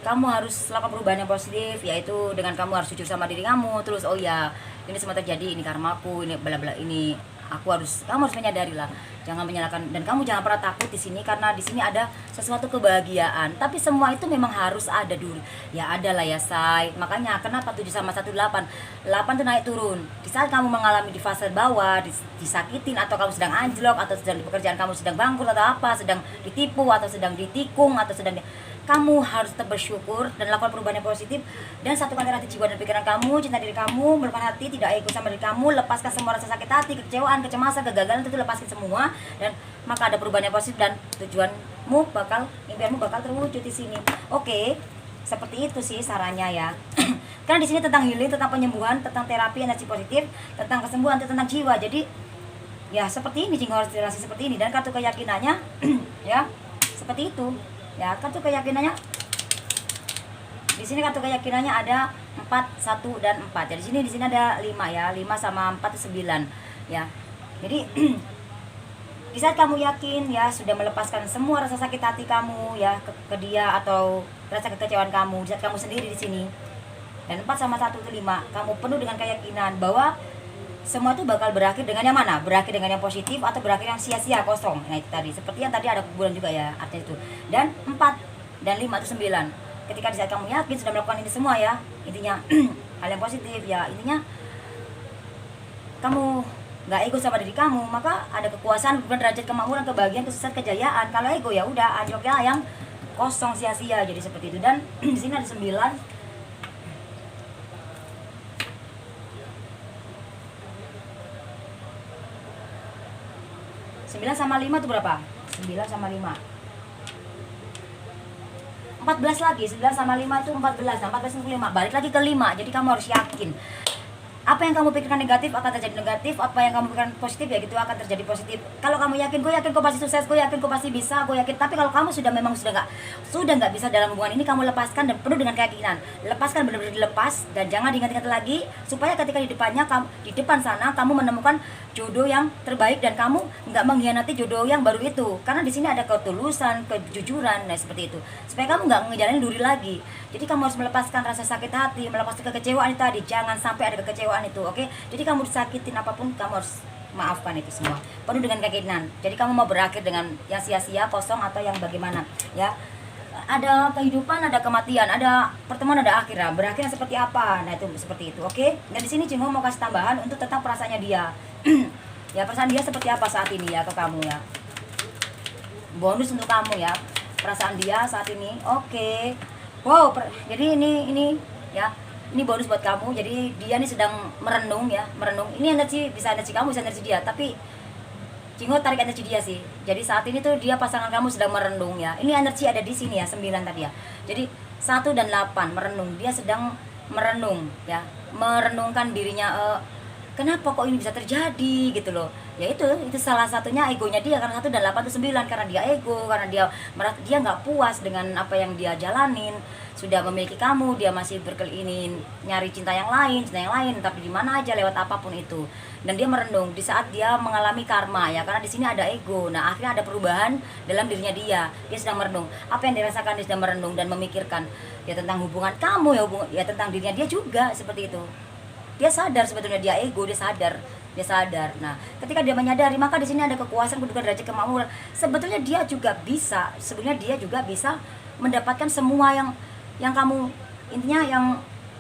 kamu harus lakukan perubahan yang positif, yaitu dengan kamu harus jujur sama diri kamu. Terus oh ya, ini semua terjadi, ini karmaku, ini bla bla, ini kamu harus menyadari lah, jangan menyalahkan, dan kamu jangan pernah takut di sini, karena di sini ada sesuatu kebahagiaan. Tapi semua itu memang harus ada dulu ya, ada lah ya, say. Makanya kenapa 7 sama 1 8 itu naik turun. Di saat kamu mengalami di fase bawah, disakitin, atau kamu sedang anjlok, atau sedang di pekerjaan kamu sedang bangkrut, atau apa, sedang ditipu, atau sedang ditikung, atau kamu harus tetap bersyukur dan lakukan perubahan yang positif, dan satukan hati, jiwa, dan pikiran kamu, cinta diri kamu, melupakan hati, tidak ego sama diri kamu, lepaskan semua rasa sakit hati, kekecewaan, kecemasan, kegagalan, itu lepaskan semua, dan maka ada perubahan yang positif, dan impianmu bakal terwujud di sini. Oke, seperti itu sih sarannya ya. Karena di sini tentang healing, tentang penyembuhan, tentang terapi energi positif, tentang kesembuhan, tentang jiwa. Jadi ya seperti ini, jika harus dirasa seperti ini, dan kartu keyakinannya ya seperti itu. Ya, kartu keyakinannya di sini, kartu keyakinannya ada 4, 1 dan 4. Jadi di sini ada 5 ya. 5 sama 4 itu 9 ya. Jadi di saat kamu yakin ya sudah melepaskan semua rasa sakit hati kamu ya ke dia, atau rasa kekecewaan kamu, di saat kamu sendiri di sini. Dan 4 sama 1 itu 5. Kamu penuh dengan keyakinan bahwa semua itu bakal berakhir dengan yang mana? Berakhir dengan yang positif atau berakhir yang sia-sia, kosong. Nah itu tadi, seperti yang tadi ada kuburan juga ya, artinya itu. Dan 4 dan 5 itu 9. Ketika di saat kamu yakin sudah melakukan ini semua ya, intinya hal yang positif ya, intinya kamu nggak ego sama diri kamu, maka ada kekuasaan, bukan derajat, kemakmuran, kebahagiaan, kesuksesan, kejayaan. Kalau ego ya udah anjloknya yang kosong, sia-sia, jadi seperti itu. Dan di sini ada 9. 9 sama 5 itu berapa? 9 sama 5 14 lagi. 9 sama 5 itu 14. Nah 14 itu 5. Balik lagi ke 5. Jadi kamu harus yakin apa yang kamu pikirkan negatif akan terjadi negatif, apa yang kamu pikirkan positif ya gitu akan terjadi positif. Kalau kamu yakin, gue yakin kau pasti sukses, gue yakin kau pasti bisa, gue yakin. Tapi kalau kamu sudah memang sudah nggak bisa dalam hubungan ini, kamu lepaskan dan penuh dengan keyakinan. Lepaskan, benar-benar dilepas, dan jangan diingat-ingat lagi, supaya ketika di depannya di depan sana kamu menemukan jodoh yang terbaik dan kamu nggak mengkhianati jodoh yang baru itu. Karena di sini ada ketulusan, kejujuran, nah seperti itu. Supaya kamu nggak ngejalanin duri lagi. Jadi kamu harus melepaskan rasa sakit hati, melepaskan kekecewaan itu tadi. Jangan sampai ada kekecewaan itu, oke? Jadi kamu disakitin apapun, kamu harus maafkan itu semua. Penuh dengan keyakinan. Jadi kamu mau berakhir dengan yang sia-sia, kosong, atau yang bagaimana, ya? Ada kehidupan, ada kematian, ada pertemuan, ada akhir. Berakhirnya seperti apa? Nah itu seperti itu, oke? Dan di sini Cinggu mau kasih tambahan untuk tentang perasaannya dia. Ya perasaan dia seperti apa saat ini ya ke kamu ya. Bonus untuk kamu ya, perasaan dia saat ini, oke. Wow, jadi ini ya, ini bonus buat kamu. Jadi dia nih sedang merenung ya, merenung. Ini energi, bisa energi kamu, bisa energi dia. Tapi Cinggu tarik energi dia sih. Jadi saat ini tuh dia, pasangan kamu sedang merenung ya. Ini energi ada di sini ya, 9 tadi ya. Jadi 1 dan 8 merenung. Dia sedang merenung ya, merenungkan dirinya. Kenapa kok ini bisa terjadi gitu loh. Ya itu salah satunya egonya dia, karena 1 dan 8 itu 9, karena dia ego, karena dia nggak puas dengan apa yang dia jalanin. Sudah memiliki kamu, dia masih berkelinin nyari cinta yang lain, tapi di mana aja, lewat apapun itu. Dan dia merenung di saat dia mengalami karma ya, karena di sini ada ego. Nah akhirnya ada perubahan dalam dirinya dia sedang merenung. Apa yang dirasakan, dia sedang merenung dan memikirkan ya tentang hubungan kamu ya, tentang dirinya dia juga, seperti itu. Dia sadar sebetulnya dia ego, dia sadar. Nah, ketika dia menyadari, maka di sini ada kekuasaan, kedudukan, derajat, kemakmuran. Sebetulnya dia juga bisa mendapatkan semua yang kamu, intinya yang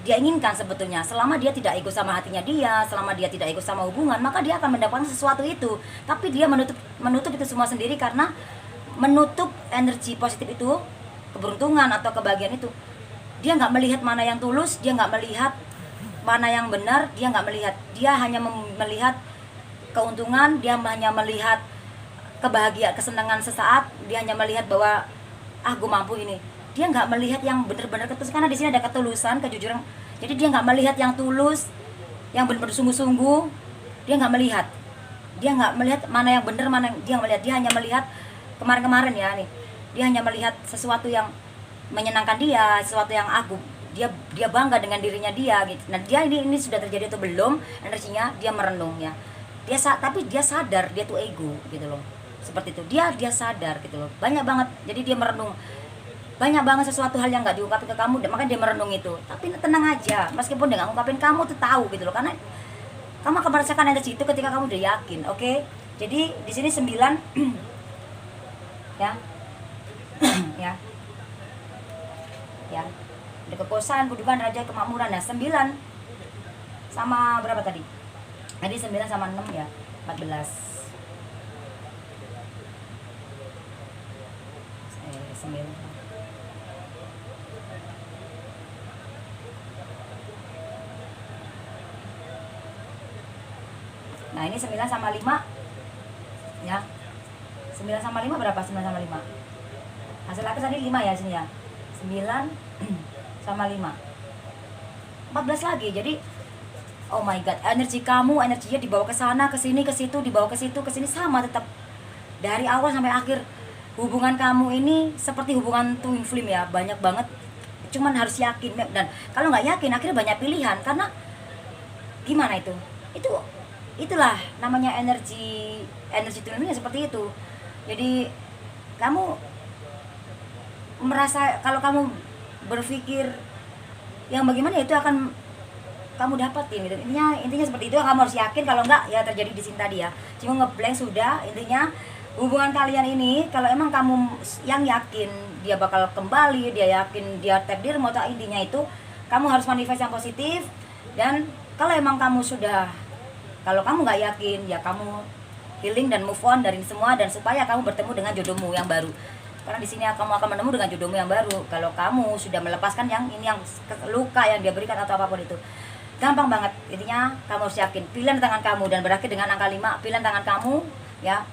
dia inginkan sebetulnya. Selama dia tidak ego sama hatinya dia, selama dia tidak ego sama hubungan, maka dia akan mendapatkan sesuatu itu. Tapi dia menutup itu semua sendiri, karena menutup energi positif itu, keberuntungan atau kebahagiaan itu. Dia nggak melihat mana yang tulus, dia nggak melihat mana yang benar, dia nggak melihat. Dia hanya melihat keuntungan, dia hanya melihat kebahagiaan, kesenangan sesaat. Dia hanya melihat bahwa gue mampu ini. Dia nggak melihat yang benar-benar ketulus, karena di sini ada ketulusan, kejujuran. Jadi dia nggak melihat yang tulus, yang benar-benar sungguh-sungguh. Dia nggak melihat mana yang benar, mana dia nggak melihat. Dia hanya melihat kemarin-kemarin ya nih. Dia hanya melihat sesuatu yang menyenangkan dia, sesuatu yang dia bangga dengan dirinya dia gitu. Nah dia ini sudah terjadi atau belum energinya, dia merenung ya. Tapi dia sadar dia tuh ego gitu loh, seperti itu. Dia sadar gitu loh, banyak banget. Jadi dia merenung banyak banget sesuatu hal yang nggak diungkapin ke kamu, makanya dia merenung itu. Tapi tenang aja, meskipun dia nggak ngungkapin, kamu tuh tahu gitu loh, karena kamu akan merasakan energi itu ketika kamu udah yakin, oke? Jadi di sini 9 ya ya ada kekuasaan, kedudukan, derajat, kemakmuran. Nah 9 sama berapa tadi? Tadi 9 sama 6 ya, 14. 9. Nah ini 9 sama 5 ya. 9 sama 5 berapa? 9 sama 5 hasil akhir tadi 5 ya sini ya. 9 sama 5 14 lagi. Jadi oh my god, energi kamu, energinya dibawa ke sana, ke sini, ke situ, dibawa ke situ, ke sini, sama tetap dari awal sampai akhir. Hubungan kamu ini seperti hubungan twin flame ya, banyak banget. Cuman harus yakin, dan kalau nggak yakin akhirnya banyak pilihan. Karena gimana itulah namanya energi twin flame seperti itu. Jadi kamu merasa, kalau kamu berpikir yang bagaimana, itu akan kamu dapatin gitu. Intinya seperti itu. Kamu harus yakin, kalau enggak ya terjadi di sini tadi ya, cuma ngeblank sudah. Intinya hubungan kalian ini, kalau emang kamu yang yakin dia bakal kembali, dia yakin dia takdirmu, atau intinya itu kamu harus manifest yang positif. Dan kalau emang kamu sudah, kalau kamu nggak yakin, ya kamu healing dan move on dari semua, dan supaya kamu bertemu dengan jodohmu yang baru. Karena di sini kamu akan menemu dengan jodohmu yang baru. Kalau kamu sudah melepaskan yang ini, yang luka yang dia berikan atau apapun itu, gampang banget. Intinya kamu harus yakin, pilihan tangan kamu, dan berakhir dengan angka 5. Pilihan tangan kamu ya,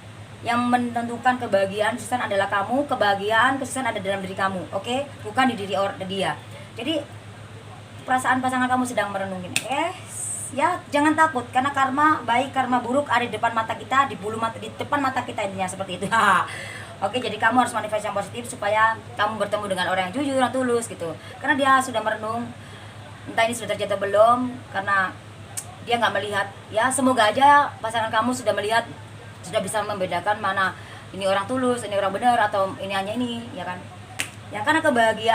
yang menentukan kebahagiaan kesuksesan adalah kamu. Kebahagiaan kesuksesan ada dalam diri kamu, oke? Bukan di diri dia. Jadi perasaan pasangan kamu sedang merenung gini, ya jangan takut, karena karma baik karma buruk ada di depan mata kita, di depan mata kita, intinya seperti itu. Oke, jadi kamu harus manifest yang positif supaya kamu bertemu dengan orang yang jujur, yang tulus gitu. Karena dia sudah merenung, entah ini sudah terjadi atau belum, karena dia nggak melihat. Ya semoga aja pasangan kamu sudah melihat, sudah bisa membedakan mana ini orang tulus, ini orang benar, atau ini hanya ini, ya kan? Ya karena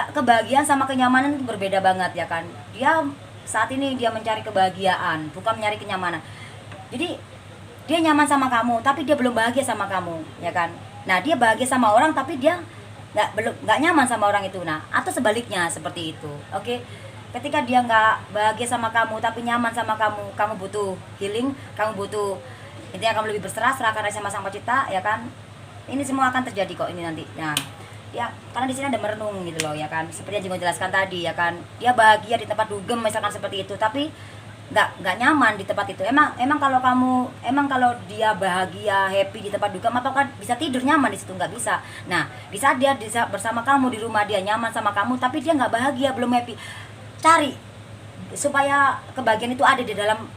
kebahagiaan sama kenyamanan itu berbeda banget, ya kan? Dia saat ini dia mencari kebahagiaan, bukan mencari kenyamanan. Jadi dia nyaman sama kamu, tapi dia belum bahagia sama kamu, ya kan? Nah dia bahagia sama orang, tapi dia nggak nyaman sama orang itu. Nah atau sebaliknya seperti itu, oke? Ketika dia nggak bahagia sama kamu tapi nyaman sama kamu, kamu butuh healing, kamu butuh, intinya kamu lebih berserah, serahkan sama Sang Pencipta, ya kan? Ini semua akan terjadi kok ini nanti. Nah ya karena di sini ada merenung gitu loh, ya kan? Seperti yang Jingo jelaskan tadi, ya kan? Dia bahagia di tempat dugem misalkan seperti itu, tapi nggak nyaman di tempat itu. Emang kalau dia bahagia, happy di tempat dugem, apakah bisa tidur nyaman di situ? Nggak bisa. Nah di saat dia bersama kamu di rumah, dia nyaman sama kamu, tapi dia nggak bahagia, belum happy. Cari supaya kebahagiaan itu ada di dalam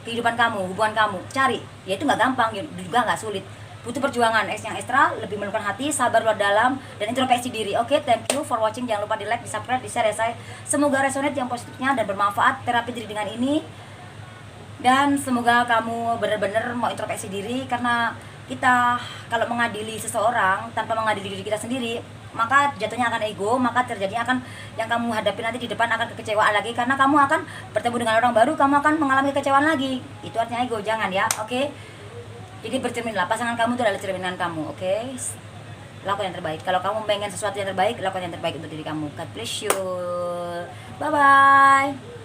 kehidupan kamu, hubungan kamu. Cari, ya itu nggak gampang, juga nggak sulit. Butuh perjuangan yang ekstra, lebih melukan hati, sabar luar dalam, dan introspeksi diri. Oke, thank you for watching. Jangan lupa di like, di subscribe, di share ya saya. Semoga resonate yang positifnya dan bermanfaat terapi diri dengan ini. Dan semoga kamu benar-benar mau introspeksi diri, karena kita kalau mengadili seseorang tanpa mengadili diri kita sendiri, maka jatuhnya akan ego, maka terjadinya akan yang kamu hadapi nanti di depan akan kekecewaan lagi, karena kamu akan bertemu dengan orang baru, kamu akan mengalami kekecewaan lagi. Itu artinya ego, jangan ya, oke? Jadi bercerminlah, pasangan kamu itu adalah cerminan kamu, oke? Lakukan yang terbaik. Kalau kamu pengen sesuatu yang terbaik, lakukan yang terbaik untuk diri kamu. God bless you. Bye-bye.